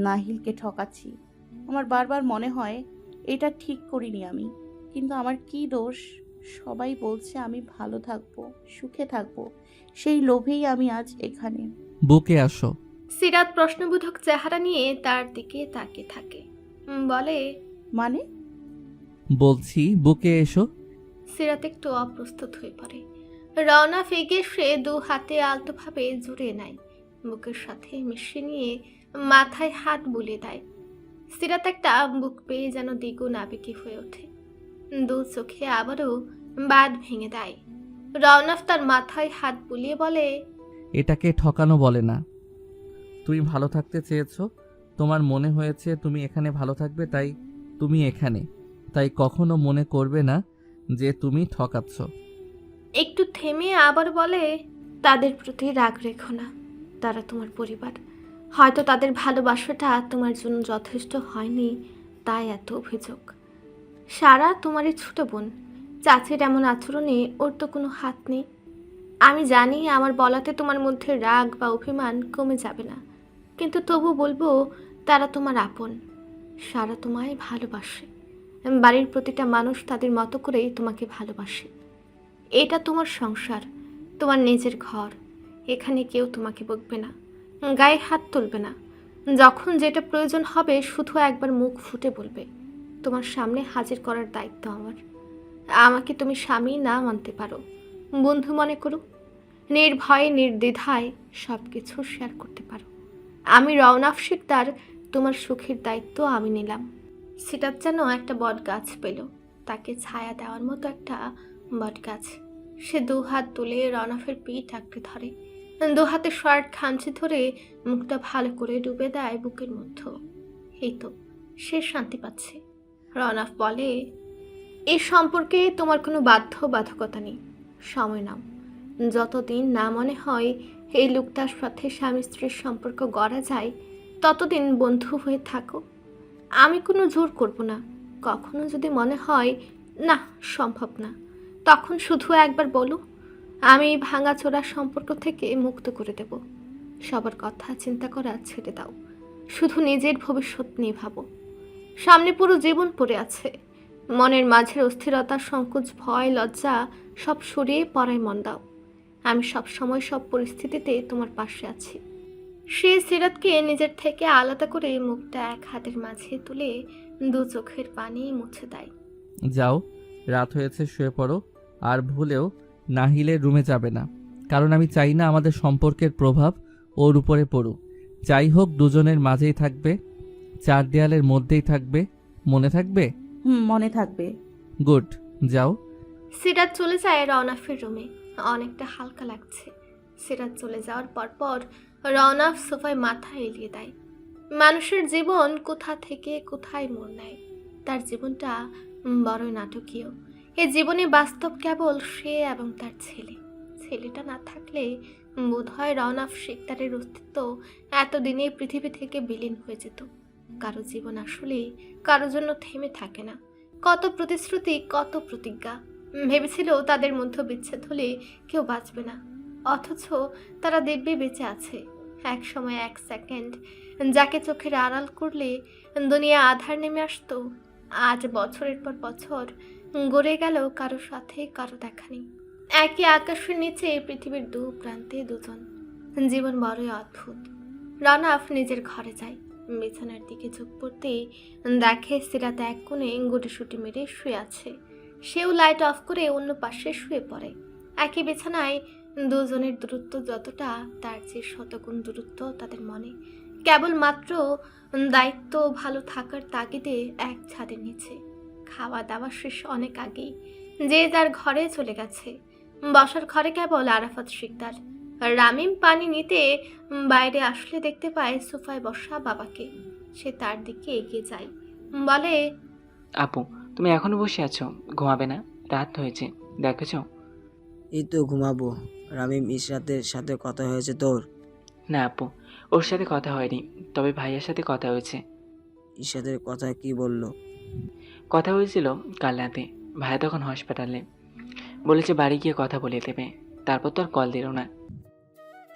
নাহিলকে ঠকাচ্ছি। আমার বারবার মনে হয় এটা ঠিক করিনি আমি, কিন্তু আমার কি দোষ? সবাই বলছে আমি ভালো থাকবো, সুখে থাকবো, সেই লোভেই আমি আজ এখানে। বুকে আসো। সিরাত প্রশ্নবোধক চেহারা নিয়ে তার দিকে তাকিয়ে থাকে। বলে, মানে? বলছি বুকে এসো। সিরাত একটু অপ্রস্তুত হয়ে পড়ে। রওনাফ এগিয়ে সে দু হাতে আলতোভাবে জুড়ে নেয়, বুকের সাথে মিশিয়ে নিয়ে মাথায় হাত বুলিয়ে দেয়। সিরাত একটা বুক পেয়ে যেন দ্বিগুণ আবেগী হয়ে ওঠে। দু চোখে আবারও বাঁধ ভেঙে দেয়। রওনাফ তার মাথায় হাত বুলিয়ে বলে, এটাকে ঠকানো বলে না। তুমি ভালো থাকতে চেয়েছো, তোমার মনে হয়েছে তুমি এখানে ভালো থাকবে, তাই তুমি এখানে। তাই কখনো মনে করবে না যে তুমি ঠকাচ্ছ। একটু থেমে আবার বলে, তাদের প্রতি রাগ রেখো না, তারা তোমার পরিবার। হয়তো তাদের ভালোবাসাটা তোমার জন্য যথেষ্ট হয়নি, তাই এত অভিযোগ। সারা তোমারই ছোট বোন, চাচির এমন আচরণে ওর তো কোনো হাত নেই। আমি জানি আমার বলাতে তোমার মধ্যে রাগ বা অভিমান কমে যাবে না, কিন্তু তবু বলবো তারা তোমার আপন। সারা তোমায় ভালোবাসে। বাড়ির প্রতিটা মানুষ তাদের মতো করেই তোমাকে ভালোবাসে। এটা তোমার সংসার, তোমার নিজের ঘর। এখানে কেউ তোমাকে বকবে না, গায়ে হাত তুলবে না। যখন যেটা প্রয়োজন হবে শুধু একবার মুখ ফুটে বলবে। তোমার সামনে হাজির করার দায়িত্ব আমার। আমাকে তুমি স্বামী না মানতে পারো, বন্ধু মনে করো, নির্ভয়ে নির্দ্বিধায় সব কিছু শেয়ার করতে পারো। আমি রওনাফ শিকদার, তোমার সুখের দায়িত্ব আমি নিলাম। সিরাত যেন একটা বট গাছ পেল, তাকে ছায়া দেওয়ার মতো একটা বট গাছ। সে দু হাত তুলে রওনাফের পিঠ আঁকড়ে ধরে, দু হাতে শার্ট খামচে ধরে মুখটা ভালো করে ডুবে দেয় বুকের মধ্যে। এই তো সে শান্তি পাচ্ছে। রওনাফ বলে, এই সম্পর্কে তোমার কোনো বাধ্যবাধকতা নেই, সময় নাও। যতদিন না মনে হয় এই লোকটার সাথে স্বামী স্ত্রীর সম্পর্ক গড়া যায়, ততদিন বন্ধু হয়ে থাকো। আমি কোনো জোর করব না। কখনো যদি মনে হয় না সম্ভব না, তখন শুধু একবার বলো, আমি এই ভাঙাচোরা সম্পর্ক থেকে মুক্ত করে দেব। সবার কথা চিন্তা করা ছেড়ে দাও, শুধু নিজের ভবিষ্যৎ নিয়ে ভাবো। সামনে পুরো জীবন পড়ে আছে। মনের মাঝের অস্থিরতা, সংকোচ, ভয়, লজ্জা সব সরিয়ে পড়ায় মন দাও। আমি সব সময় সব পরিস্থিতিতে তোমার পাশে আছি। সে সিরাতকে নিজের থেকে আলাদা করে মুখটা এক হাতের মাঝে তুলে দু চোখের পানি মুছে দেয়। যাও, রাত হয়েছে, শুয়ে পড়ো। আর ভুলেও নাহিলের রুমে যাবে না, কারণ আমি চাই না আমাদের সম্পর্কের প্রভাব ওর উপরে পড়ুক। যাই হোক, দুজনের মাঝেই থাকবে, চার দেয়ালের মধ্যেই থাকবে। মনে থাকবে? মনে থাকবে। গুড, যাও। সিরাত চলে যায় রওনাফের রুমে। অনেকটা হালকা লাগছে। সিরাত চলে যাওয়ার পর রওনাফ সোফায় মাথা এলিয়ে দেয়। মানুষের জীবন কোথা থেকে কোথায় মোড় নেয়। তার জীবনটা বড়ই নাটকীয়। এ জীবনে বাস্তব কেবল সে এবং তার ছেলে। ছেলেটা না থাকলে বোধহয় রওনাফ শিকদারের অস্তিত্ব এতদিনে পৃথিবী থেকে বিলীন হয়ে যেত। কারো জীবন আসলে কারো জন্য থেমে থাকে না। কত প্রতিশ্রুতি, কত প্রতিজ্ঞা। ভেবেছিল তাদের মধ্যে বিচ্ছেদ হলে কেউ বাঁচবে না, অথচ তারা দিব্যি বেঁচে আছে। এক সময়, এক সেকেন্ড যাকে চোখের আড়াল করলে দুনিয়া আধার নেমে আসতো, আজ বছরের পর বছর গড়ে গেল কারো সাথে কারো দেখা নেই। একই আকাশের নিচে পৃথিবীর দু প্রান্তে দুজন। জীবন বড়ই অদ্ভুত। রওনাফ নিজের ঘরে যায়। বিছানার দিকে চোখ পড়তেই দেখে সিরাত এক কোণে গুটিসুটি মেরে শুয়ে আছে। সেও লাইট অফ করে অন্য পাশে শুয়ে পড়ে। একই বিছানায় দুজনের দূরত্ব যতটা, তার চেয়ে শতগুণ দূরত্ব তাদের মনে। কেবলমাত্র দায়িত্ব ভালো থাকার তাগিদে এক ছাদের নিচে। খাওয়া দাওয়া শেষ অনেক আগেই, যে যার ঘরে চলে গেছে। বসার ঘরে কেবল আরাফাত শিকদার। রামিম পানি নিতে বাইরে আসলে দেখতে পায় সোফায় বসা বাবাকে। সে তার দিকে এগিয়ে যায়, বলে, আপু তুমি এখনো বসে আছো, ঘুমাবে না? রাত হয়েছে, দেখেছো? এই তো ঘুমাবো। রামিম ইশরাতের সাথে কথা হয়েছে তোর? না আপু, ওর সাথে কথা হয়নি, তবে ভাইয়ার সাথে কথা হয়েছে। ইশরাতের কথা কি বললো? কথা হয়েছিল কাল রাতে। ভাইয়া তখন হসপিটালে, বলেছে বাড়ি গিয়ে কথা বলে দেবে। তারপর তো আর কল দিল না।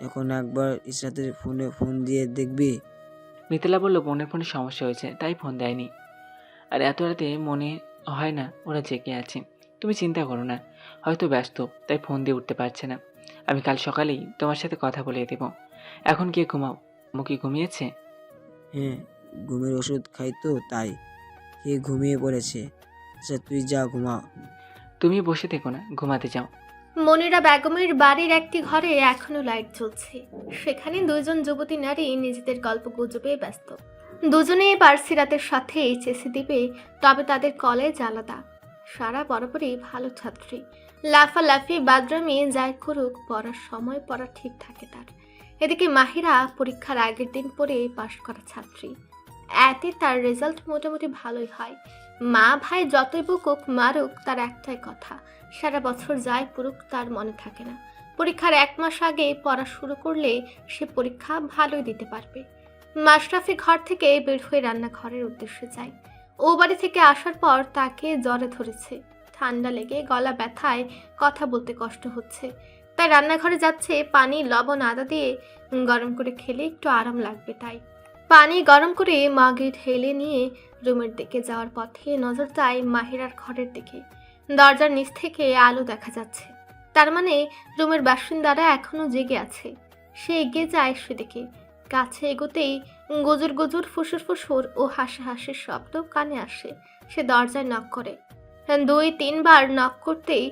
এখন একবার ইশরাতের ফোনে ফোন দিয়ে দেখবি। মিথিলা বলল বোনের ফোনে সমস্যা হয়েছে, তাই ফোন দেয়নি। আর এত রাতে মনে হয় না ওরা জেগে আছে। তুমি চিন্তা করো না, হয়তো ব্যস্ত, তাই ফোন দিয়ে উঠতে পারছে না। আমি কাল সকালেই তোমার সাথে কথা বলে দেব। এখন কে ঘুমাও? মুখি ঘুমিয়েছে? হ্যাঁ, ঘুমের ওষুধ খাই তো তাই কে ঘুমিয়ে পড়েছে। আচ্ছা তুই যা ঘুমা। তুমি বসে থেকো না, ঘুমাতে যাও। মনিরা বেগমের বাড়ির একটি ঘরে এখনো লাইট জ্বলছে। সেখানে দুজন যুবতী নারী নিজেদের গল্প গুজবে ব্যস্ত। দুজনে এবার সিরাতের সাথে এইচএসসি দিবে, তবে তাদের কলেজ আলাদা। সারা বরাবরই ভালো ছাত্রী, লাফালাফি বাদরামি যাই করুক, পড়ার সময় পড়া ঠিক থাকে তার। এদিকে মাহিরা পরীক্ষার আগের দিন পড়ে পাশ করা ছাত্রী। এতে তার রেজাল্ট মোটামুটি ভালোই হয়। মা ভাই যতই বকুক মারুক, তার একটাই কথা, সারা বছর যাই পড়ুক তার মনে থাকে না। পরীক্ষার 1 মাস আগে পড়া শুরু করলে সে পরীক্ষা ভালোই দিতে পারবে। মাশরাফি ঘর থেকে বের হয়ে রান্নাঘরের উদ্দেশ্যে যায়। ও বাড়ি থেকে আসার পর তাকে জ্বরে ধরেছে। ঠান্ডা লেগে গলা ব্যথায় কথা বলতে কষ্ট হচ্ছে, তাই রান্নাঘরে যাচ্ছে। পানি, লবণ, আদা দিয়ে গরম করে খেলে একটু আরাম লাগবে। তাই পানি গরম করে মাগে ঢেলে নিয়ে রুমের দিকে যাওয়ার পথে নজর যায় মাহিরার ঘরের দিকে। দরজার নিচ থেকে আলো দেখা যাচ্ছে, তার মানে রুমের বাসিন্দারা এখনো জেগে আছে। সে এগিয়ে যায় সেদিকে। কাছে এগোতেই গজুর গজুর ফুসুর ফুসুর ও হাসাহাসির শব্দ কানে আসে। সে দরজায় নক করে। 2-3 বার নক করতেই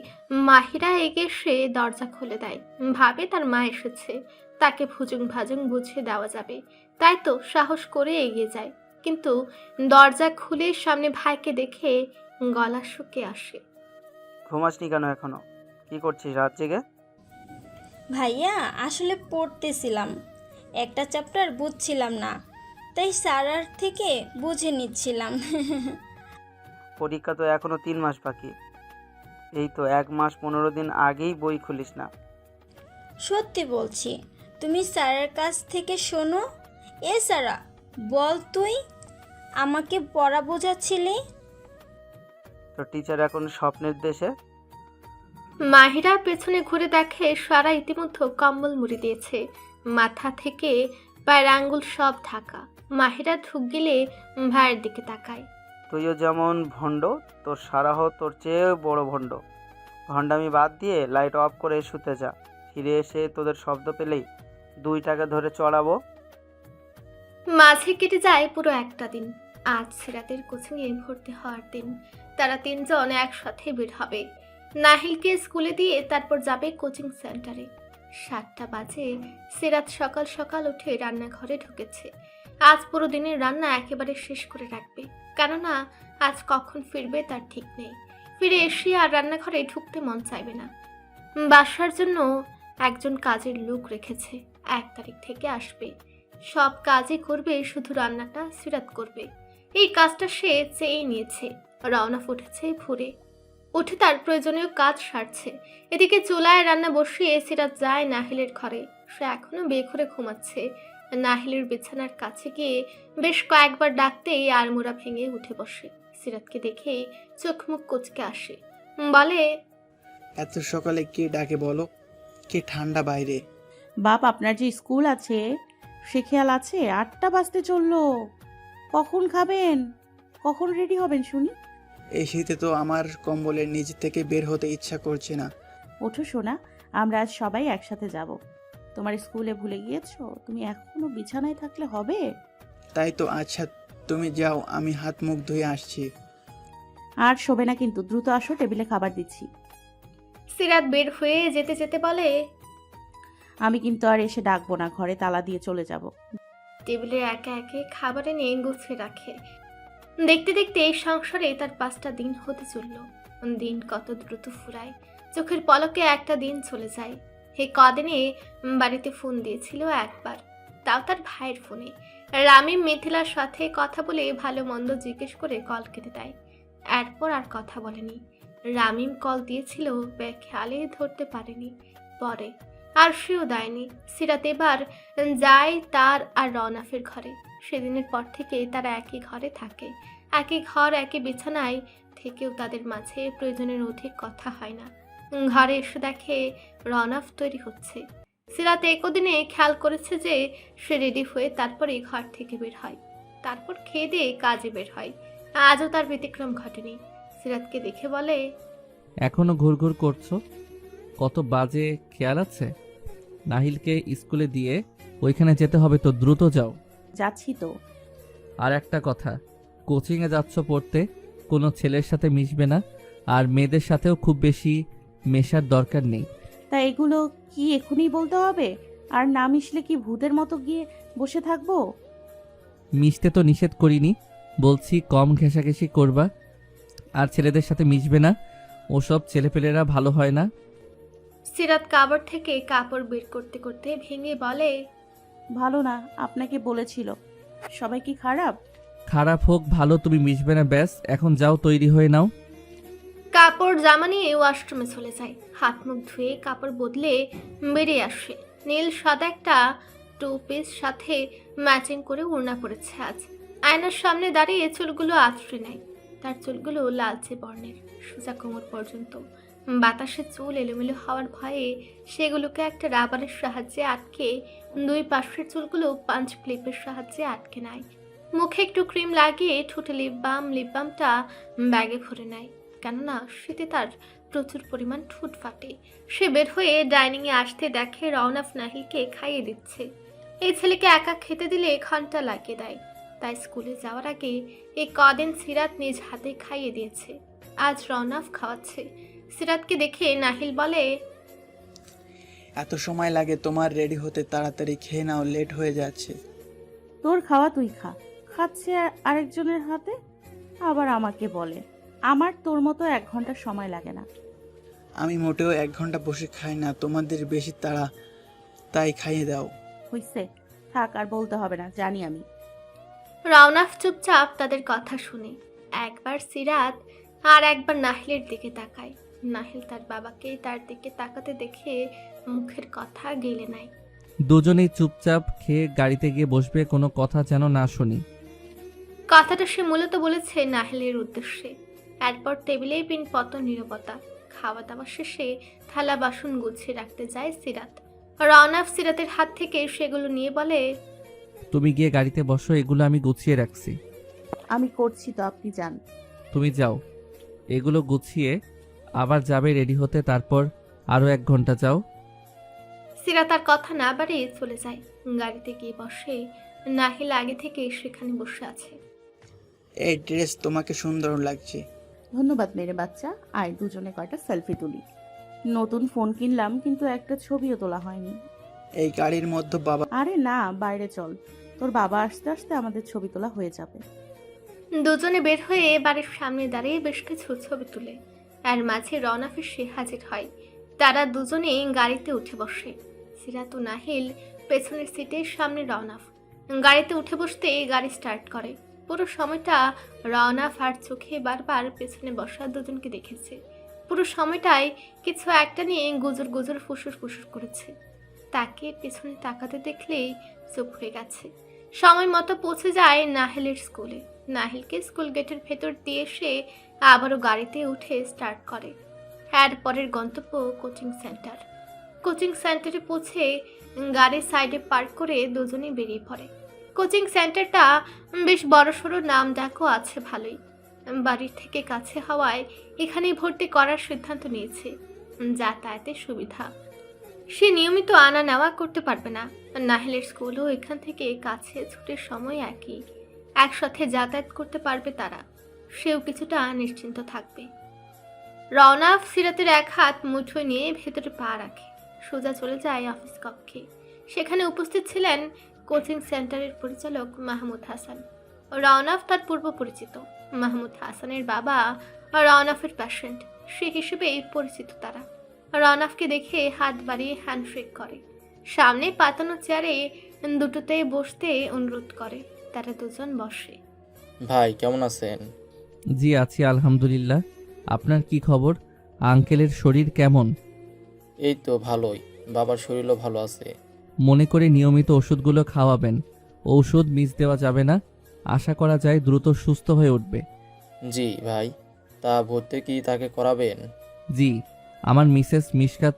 মাহিরা এগিয়ে এসে দরজা খুলে দেয়। ভাবে তার মা এসেছে, তাকে ভুজুং ভাজুং বুঝিয়ে দেওয়া যাবে, তাই তো সাহস করে এগিয়ে যায়। কিন্তু দরজা খুলে সামনে ভাইকে দেখে গলা শুকে আসে। ঘুমাসনি কেন এখনো? কি করছিস রাত জেগে? ভাইয়া আসলে পড়তেছিলাম, একটা চ্যাপ্টার বুঝছিলাম না, তাই স্যারার থেকে বুঝে নিচ্ছিলাম। পরীক্ষা তো এখনো 3 মাস বাকি। এই তো 1 মাস 15 দিন আগেই বই খুলিস না। সত্যি বলছি, তুমি স্যারের কাছ থেকে শোনো। এ স্যারা, বল তুই আমাকে পড়া বোঝাচ্ছিলি। তো টিচার এখন স্বপ্নের দেশে। মাহিরা পেছনে ঘুরে দেখে সারা ইতিমধ্যে কম্বল মুড়ি দিয়েছে, মাথা থেকে পায়ের আঙ্গুল সব ঢাকা। মাহিরা ঢুক গেলে ভাইয়ের দিকে তাকায়। তুইও যেমন ভণ্ড, তোর সারাহ তোর চেয়ে বড় ভণ্ড। ভণ্ডামি বাদ দিয়ে লাইট অফ করে শুতে যা। ফিরে এসে তোদের শব্দ পেলেই 2 টাকা ধরে চড়াবো। মাঝে কেটে যায় পুরো একটা দিন। আজ সিরাতের কোচিংয়ে ভর্তি হওয়ার দিন। তারা 3 জন একসাথে বের হবে। নাহিলকে স্কুলে দিয়ে তারপর যাবে কোচিং সেন্টারে। 7টা বাজে। সিরাত সকাল সকাল উঠে রান্নাঘরে ঢুকেছে। আজ পুরো দিনের রান্না একেবারে শেষ করে রাখবে, কেননা আজ কখন ফিরবে তার ঠিক নেই। ফিরে এসে আর রান্নাঘরে ঢুকতে মন চাইবে না। বাসার জন্য একজন কাজের লোক রেখেছে, 1 তারিখ থেকে আসবে। সব কাজই করবে, শুধু রান্নাটা সিরাত করবে। এই কাজটা সে চেয়ে নিয়েছে। রওনা ফুটেছে ভোরে, উঠে তার প্রয়োজনীয় কাজ সারছে। এদিকে চুলায় রান্না বসিয়ে সিরাত যায় নাহিলের ঘরে। সে এখনো বেঘরে ঘুমাচ্ছে। নাহিলের বিছানার কাছে গিয়ে বেশ কয়েকবার ডাকতেই আড়মোড়া ভেঙে উঠে বসে। সিরাতকে দেখে চোখ মুখ কুঁচকে আসে, বলে, এত সকালে কে ডাকে বলো? কি ঠান্ডা বাইরে। বাপ, আপনার যে স্কুল আছে সে খেয়াল আছে? 8টা বাজতে চললো। কখন খাবেন? কখন রেডি হবেন শুনি? এই শীতে তো আমার কম্বলের নিচ থেকে বের হতে ইচ্ছা করছে না। ওঠো সোনা, আমরা আজ সবাই একসাথে যাব। তোমার স্কুলে ভুলে গিয়েছো? তুমি এখনো বিছানায় থাকলে হবে? তাই তো আচ্ছা তুমি যাও, আমি হাত মুখ ধুয়ে আসছি। আর শোবে না কিন্তু, দ্রুত আসো, টেবিলে খাবার দিচ্ছি। সিরাত বের হয়ে যেতে যেতে বলে, আমি কিন্তু আর এসে ডাকবো না, ঘরে তালা দিয়ে চলে যাব। টেবিলে একে একে খাবার এনে গুছিয়ে রাখে। দেখতে দেখতে এই সংসারে তার 5টা দিন হতে চলল। দিন কত দ্রুত ফুরায়, চোখের পলকে একটা দিন চলে যায়। এই কদিনে বাড়িতে ফোন দিয়েছিল একবার, তাও তার ভাইয়ের ফোনে। রামিম মিথিলার সাথে কথা বলে ভালো মন্দ জিজ্ঞেস করে কল কেটে দেয়। এরপর আর কথা বলেনি। রামিম কল দিয়েছিল, খেয়ালে ধরতে পারেনি। পরে আর সেও দেয়নি। সিরাত এবার যায় তার আর রওনাফের ঘরে। সেদিনের পর থেকে তারা একই ঘরে থাকে, একই ঘর, একই বিছানায় থেকেও তাদের মাঝে প্রয়োজনের অধিক কথা হয় না। ঘরে এসে দেখে রওনাফ তৈরি হচ্ছে। সিরাত একদিনে খেয়াল করেছে যে সে রেডি হয়ে তারপরে ঘর থেকে বের হয়, তারপর খেয়ে দিয়ে কাজে বের হয়। আজও তার ব্যতিক্রম ঘটেনি। সিরাতকে দেখে বলে, এখনো ঘুরঘুর করছো? কত বাজে, খেয়াল আছে? নাহিলকে স্কুলে দিয়ে ওইখানে যেতে হবে তো, দ্রুত যাও। যাচ্ছি তো। আর একটা কথা, কোচিংয়ে যাচ্ছ পড়তে, কোনো ছেলের সাথে মিশবে না, আর মেয়েদের সাথেও খুব বেশি মেশার দরকার নেই। তা এগুলো কি এখনই বলতে হবে? আর না মিশলে কি ভূতের মতো গিয়ে বসে থাকবো? মিশতে তো নিষেধ করিনি, বলছি কম ঘেঁষাঘেঁষি করবা, আর ছেলেদের সাথে মিশবে না, ওসব ছেলেপেলেরা ভালো হয় না। সিরাত কাপড় থেকে কাপড় বের করতে করতে ভেঙে বলে, ভালো না, আপনাকে বলেছিল। সবাই কি খারাপ? খারাপ হোক ভালো, তুমি মিশবে না ব্যাস। এখন যাও, তৈরি হয়ে নাও। কাপড় জামা নিয়ে ওয়াশরুমে চলে যায়। হাত মুখ ধুয়ে কাপড় বদলে বেরিয়ে আসে। নীল সাদা একটা 2 পিস সাথে ম্যাচিং করে ওড়না পরেছে আজ। আয়নার সামনে দাঁড়িয়ে চুলগুলো আঁচড়ে নেয়। তার চুলগুলো লালচে বর্ণের, সোজা কোমর পর্যন্ত। বাতাসে চুল এলোমেলো হওয়ার ভয়ে সেগুলোকে একটা রাবারের সাহায্যে আটকে 2 পাশের চুলগুলো পাঞ্চ ক্লিপের সাহায্যে আটকে নেয়। মুখে একটু ক্রিম লাগিয়ে ঠোঁটে লিপবামটা ব্যাগে ভরে নেয়, কেননা শীতে তার প্রচুর পরিমাণ ঠোঁট ফাটে। সে বের হয়ে ডাইনিংয়ে আসতে দেখে রওনাফ নাহিলকে খাইয়ে দিচ্ছে। এই ছেলেকে একা খেতে দিলে ঘন্টা লাগিয়ে দেয়, তাই স্কুলে যাওয়ার আগে এই কদিন সিরাত নিজ হাতে খাইয়ে দিয়েছে। আজ রওনাফ খাওয়াচ্ছে। সিরাতকে দেখে নাহিল বলে, এত সময় লাগে তোমার রেডি হতে, তাড়াতাড়ি খেয়ে নাও, লেট হয়ে যাচ্ছে। তোর খাওয়া তুই খা। খাচ্ছে আরেকজনের হাতে, আবার আমাকে বলে। আমার তোর মতো 1 ঘন্টা সময় লাগে না। আমি মোটেও 1 ঘন্টা বসে খাই না, তোমাদের বেশি তাড়া, তাই খাইয়ে দাও। হইছে, থাক, আর বলতে হবে না, জানি আমি। রওনাফ চুপচাপ তাদের কথা শুনে। একবার সিরাত আর একবার নাহিলের দিকে তাকায়। নাহিল তার বাবাকে তার দিকে তাকাতে দেখে মুখের কথা গেলে নাই। দুজনেই চুপচাপ খেয়ে গাড়িতে গিয়ে বসবে, কোনো কথা যেন না শুনি। কথাটা সে মূলত বলেছে নাহিলের উদ্দেশ্যে। এরপর টেবিলেই পিনপতন নীরবতা। খাওয়া দাওয়া শেষে থালা বাসন গুছিয়ে রাখতে যায় সিরাত। রওনাফ সিরাতের হাত থেকে সেগুলো নিয়ে বলে, তুমি গিয়ে গাড়িতে বসো, এগুলো আমি গুছিয়ে রাখছি। আমি করছি তো, আপনি যান। তুমি যাও, এগুলো গুছিয়ে আবার যাবে রেডি হতে, তারপর আরও 1 ঘন্টা যাও। সিরাত আর কথা না বাড়িয়ে চলে যায়। গাড়িতে গিয়ে বসে। নাহিল আগে থেকে সেখানে বসে আছে। এই ড্রেস তোমাকে সুন্দর লাগছে। ধন্যবাদ মেরে বাচ্চা। আয় দুজনে কয়টা সেলফি তুলি। নতুন ফোন কিনলাম, কিন্তু একটা ছবিও তোলা হয়নি। এই গাড়ির মধ্যে বাবা? আরে না, বাইরে চল, তোর বাবা আসতে আসতে আমাদের ছবি তোলা হয়ে যাবে। দুজনে বের হয়ে বাড়ির সামনে দাঁড়িয়ে বেশ কিছু ছবি তুলে। আর মাঝে রওনাফের সে হাজির হয়। তারা দুজনেই গাড়িতে উঠে বসে। সিরাত ও নাহিল পেছনের সিটের সামনে রওনাফ। গাড়িতে উঠে বসতে গাড়ি স্টার্ট করে। পুরো সময়টা রওনাফ আর চোখে বারবার পেছনে বসা দুজনকে দেখেছে। পুরো সময়টাই কিছু একটা নিয়ে গুজর গুজর ফুসুর ফুসুর করেছে। তাকে পেছনে তাকাতে দেখলেই চুপ হয়ে গেছে। সময় মতো পৌঁছে যায় নাহিলের স্কুলে। নাহিলকে স্কুল গেটের ভেতর দিয়ে এসে আবারও গাড়িতে উঠে স্টার্ট করে। এরপরের গন্তব্য কোচিং সেন্টার। কোচিং সেন্টারে পৌঁছে গাড়ি সাইডে পার্ক করে দুজনেই বেরিয়ে পড়ে। কোচিং সেন্টারটা বেশ বড়সড়, নাম ডাকও আছে ভালোই। বাড়ির থেকে কাছে হওয়ায় এখানেই ভর্তি করার সিদ্ধান্ত নিয়েছে, যাতায়াতের সুবিধা। সে নিয়মিত আনা নেওয়া করতে পারবে না। নাহিলের স্কুলও এখান থেকে কাছে, ছুটির সময় একই, একসাথে যাতায়াত করতে পারবে তারা। সেও কিছুটা নিশ্চিন্ত থাকবে। রওনাফ সিরাতের এক হাত মুঠোয় নিয়ে ভেতরে পা রাখে, সোজা চলে যায় অফিস কক্ষে। সেখানে উপস্থিত ছিলেন কোচিং সেন্টারের পরিচালক মাহমুদ হাসান। রওনাফ তার পূর্ব পরিচিত। মাহমুদ হাসানের বাবা রওনাফের পেশেন্ট, সে হিসেবেই পরিচিত তারা। রওনাফকে দেখে হাত বাড়িয়ে হ্যান্ডশেক করে, সামনে পাতানো চেয়ারে দুটোতে বসতে অনুরোধ করে। তারা দুজন বসে। ভাই কেমন আছেন? জি আছি আলহামদুলিল্লাহ। আপনার কি খবর? আঙ্কেলের শরীর কেমন? এই তো ভালোই, বাবার শরীরও ভালো আছে। মনে করে নিয়মিত ওষুধগুলো খাওয়াবেন, ঔষধ মিস দেওয়া যাবে না। আশা করা যায় দ্রুত সুস্থ হয়ে উঠবে। জি ভাই, তা ভর্তি কি তাকে করাবেন? জি, আমার মিসেস মিশকাত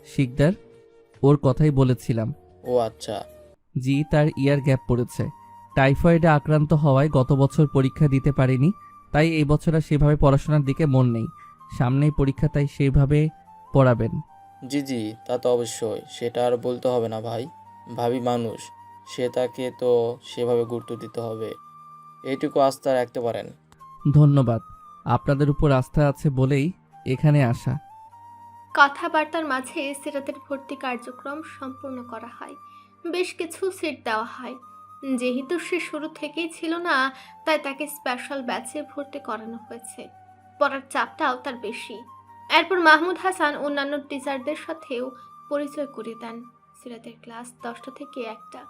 শিকদার, ওর কথাই বলেছিলাম। ও আচ্ছা। জি, তার ইয়ার গ্যাপ পড়েছে। টাইফয়েডে আক্রান্ত হওয়ায় গত বছর পরীক্ষা দিতে পারেনি, তাই এই বছর আর সেভাবে পড়াশোনার দিকে মন নেই। সামনেই পরীক্ষা, তাই সেইভাবে পড়াবেন। জি জি, তা তো অবশ্যই, সেটা আর বলতে হবে না ভাই। ভাবি মানুষ, সে তাকে তো সেভাবে গুরুত্ব দিতে হবে, এইটুকু আস্থা রাখতে পারেন। ধন্যবাদ, আপনাদের উপর আস্থা আছে বলেই এখানে আসা। কথাবার্তার মাঝে সিরাতের ভর্তি কার্যক্রম সম্পূর্ণ করা হয়। বেশ কিছু সিট দেওয়া হয়। যেহেতু সে শুরু থেকেই ছিল না, তাই তাকে স্পেশাল ব্যাচে ভর্তি করানো হয়েছে। পড়ার চাপটাও তার বেশি। এরপর মাহমুদ হাসান অন্যান্য টিচারদের সাথেও পরিচয় করিয়ে দেন। সিরাতের ক্লাস 10টা থেকে 1টা।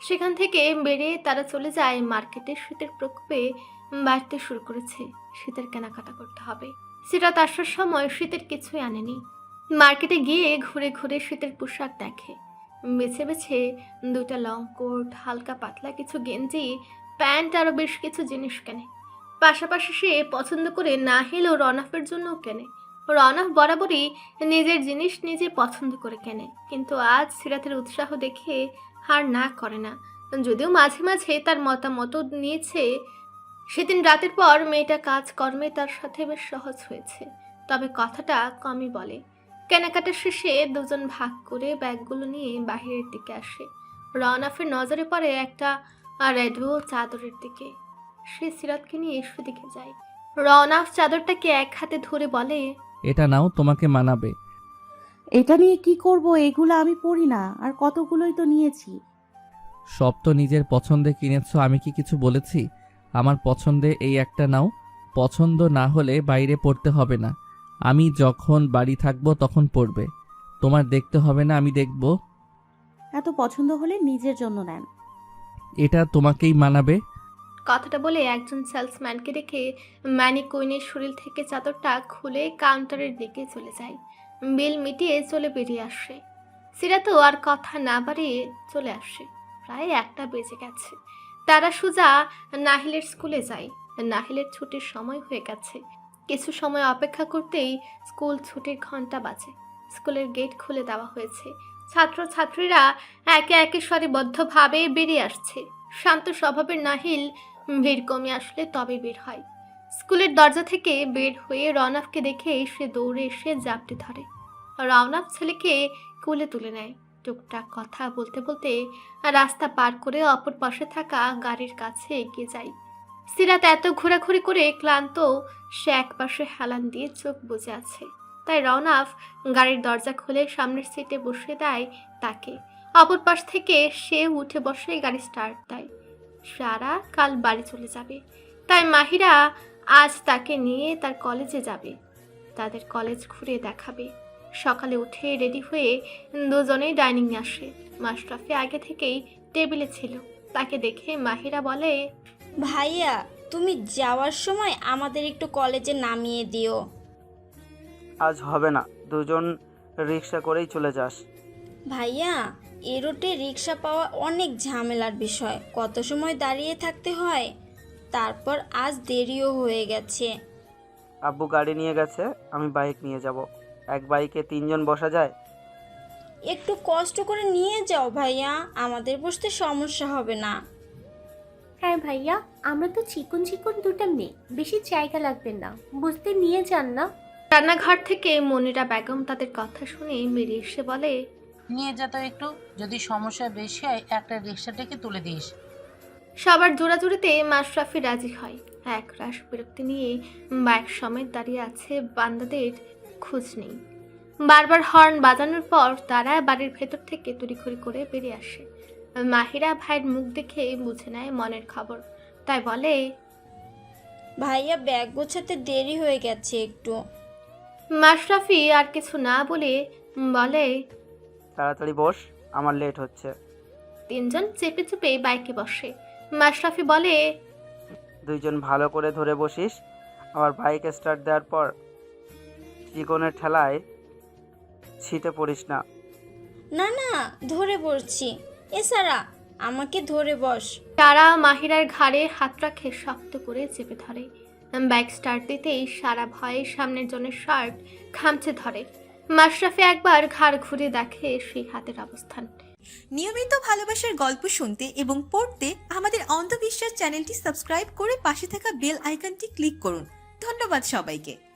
সেখান থেকে বেরিয়ে তারা চলে যায় মার্কেটে। শীতের প্রকোপে বাড়তে শুরু করেছে। শীতের কেনাকাটা করতে হবে। সিরাত আসার সময় শীতের কিছুই আনেনি। মার্কেটে গিয়ে ঘুরে ঘুরে শীতের পোশাক দেখে, বেছে বেছে 2টা লং কোট, হালকা পাতলা কিছু গেঞ্জি, প্যান্ট, আরও বেশ কিছু জিনিস কেনে। পাশাপাশি সে পছন্দ করে নাহিল ও রওনাফের জন্যও কেনে। রওনাফ বরাবরই নিজের জিনিস নিজে পছন্দ করে কেনে, কিন্তু আজ সিরাতের উৎসাহ দেখে হার না করে না। যদিও মাঝে মাঝে তার মতামত নিয়েছে। সেদিন রাতের পর মেয়েটা কাজকর্মে তার সাথে বেশ সহজ হয়েছে, তবে কথাটা কমই বলে। কেনাকাটা শেষে দুজন ভাগ করে ব্যাগগুলো নিয়ে বাহিরের দিকে আসে। রওনাফের নজরে পড়ে একটা রেডিও চাদরের দিকে। সে সিরাতকে নিয়ে সেদিকে যায়। রওনাফ চাদরটাকে এক হাতে ধরে বলে, এটা নাও, তোমাকে মানাবে। এটা নিয়ে কি করব? এগুলো আমি পড়ি না, আর কতগুলোই তো নিয়েছি। সব তো নিজের পছন্দে কিনেছো, আমি কি কিছু বলেছি? আমার পছন্দে এই একটা নাও, পছন্দ না হলে বাইরে পড়তে হবে না। আমি যখন বাড়ি থাকবো তখন পড়বে, তোমার দেখতে হবে না, আমি দেখব। এত পছন্দ হলে নিজের জন্য নেন। এটা তোমাকেই মানাবে। কথাটা বলে একজন সেলসম্যানকে রেখে ম্যানিকুইনের শরীর থেকে চাদরটা খুলে কাউন্টারের দিকে চলে যায়। বিল মিটিয়ে চলে বেরিয়ে আসে। সিরাতও আর কথা না বাড়িয়ে চলে আসে। প্রায় 1টা বেজে গেছে। তারা সোজা নাহিলের স্কুলে যায়। নাহিলের ছুটির সময় হয়ে গেছে। কিছু সময় অপেক্ষা করতেই স্কুল ছুটির ঘন্টা বাজে। স্কুলের গেট খুলে দেওয়া হয়েছে। ছাত্রছাত্রীরা একে একে সারিবদ্ধভাবে বেরিয়ে আসছে। শান্ত স্বভাবের নাহিল ভিড় কমে আসলে তবে বের হয়। স্কুলের দরজা থেকে বের হয়ে রওনাফকে দেখে সে দৌড়ে এসে জাপটে ধরে। রওনাফ ছেলেকে কোলে তুলে নেয়। টুকটাক কথা বলতে বলতে রাস্তা পার করে অপর পাশে থাকা গাড়ির কাছে এগিয়ে যায়। সিরাত এত ঘোরাঘুরি করে ক্লান্ত, সে একপাশে হেলান দিয়ে চোখ বুজে আছে। তাই রওনাফ গাড়ির দরজা খুলে সামনের সিটে বসিয়ে দেয় তাকে। অপর পাশ থেকে সে উঠে বসে গাড়ি স্টার্ট দেয়। সারা কাল বাড়ি চলে যাবে, তাই মাহিরা আজ তাকে নিয়ে তার কলেজে যাবে। তাদের কলেজ ঘুরে দেখাবে। সকালে উঠে রেডি হয়ে দুজনেই ডাইনিংয়ে আসে। মাশরাফি আগে থেকেই টেবিলে ছিল। তাকে দেখে মাহিরা বলে, ভাইয়া তুমি যাওয়ার সময় আমাদের একটু কলেজে নামিয়ে দিও। আজ হবে না, দুজন রিক্সা করেই চলে যাস। ভাইয়া এ রুটে রিক্সা পাওয়া অনেক ঝামেলার বিষয়, কত সময় দাঁড়িয়ে থাকতে হয়। তারপর আজ দেরিও হয়ে গেছে। আব্বু গাড়ি নিয়ে গেছে, আমি বাইক নিয়ে যাব। এক বাইকে 3 জন বসা যায়? একটু কষ্ট করে নিয়ে যাও ভাইয়া, আমাদের বসতে সমস্যা হবে না। হ্যাঁ ভাইয়া, আমরা তো চিকন চিকন 2টা মেয়ে, বেশি জায়গা লাগবে না, বুঝতে নিয়ে যান না। রান্নাঘর থেকে মনিরা বেগম তাদের কথা শুনে বেরিয়ে এসে বলে, নিয়ে যা তো একটু, যদি সমস্যা বেশি হয় একটা রিক্সা ডেকে তুলে দিস। সবার জোড়াজুড়িতে মাশরাফি রাজি হয়। এক রাশ বিরক্তি নিয়ে বাইক সমেত দাঁড়িয়ে আছে, বান্দাদের খোঁজ নেই। বারবার হর্ন বাজানোর পর তারা বাড়ির ভেতর থেকে তড়িঘড়ি করে বেরিয়ে আসে। মাহিরা ভাইয়ের মুখ দেখে বুঝে নেয় মনের খবর, তাই বলে, ভাইয়া ব্যাগ গোছাতে দেরি হয়ে গেছে একটু। মাশরাফি আর কিছু না বলে বলে, তাড়াতাড়ি বস, আমার লেট হচ্ছে। তিনজন চেপে চেপে বাইকে বসে। মাশরাফি বলে, দুইজন ভালো করে ধরে বসিস, আবার বাইক স্টার্ট দেওয়ার পর চিকনের ঠেলায় ছিটে পড়িস না। না না, ধরে পড়ছি। এ সারা, আমাকে ধরে বস। তারা মাহিরার ঘাড়ে হাত রাখে, শক্ত করে চেপে ধরে। বাইক স্টার্ট দিতেই সারা ভয়ে সামনের জনের শার্ট খামচে ধরে। মাশরাফি একবার ঘাড় ঘুরে দেখে সেই হাতের অবস্থান। নিয়মিত ভালোবাসার গল্প শুনতে এবং পড়তে আমাদের অন্ধবিশ্বাস চ্যানেলটি সাবস্ক্রাইব করে পাশে থাকা বেল আইকনটি ক্লিক করুন। ধন্যবাদ সবাইকে।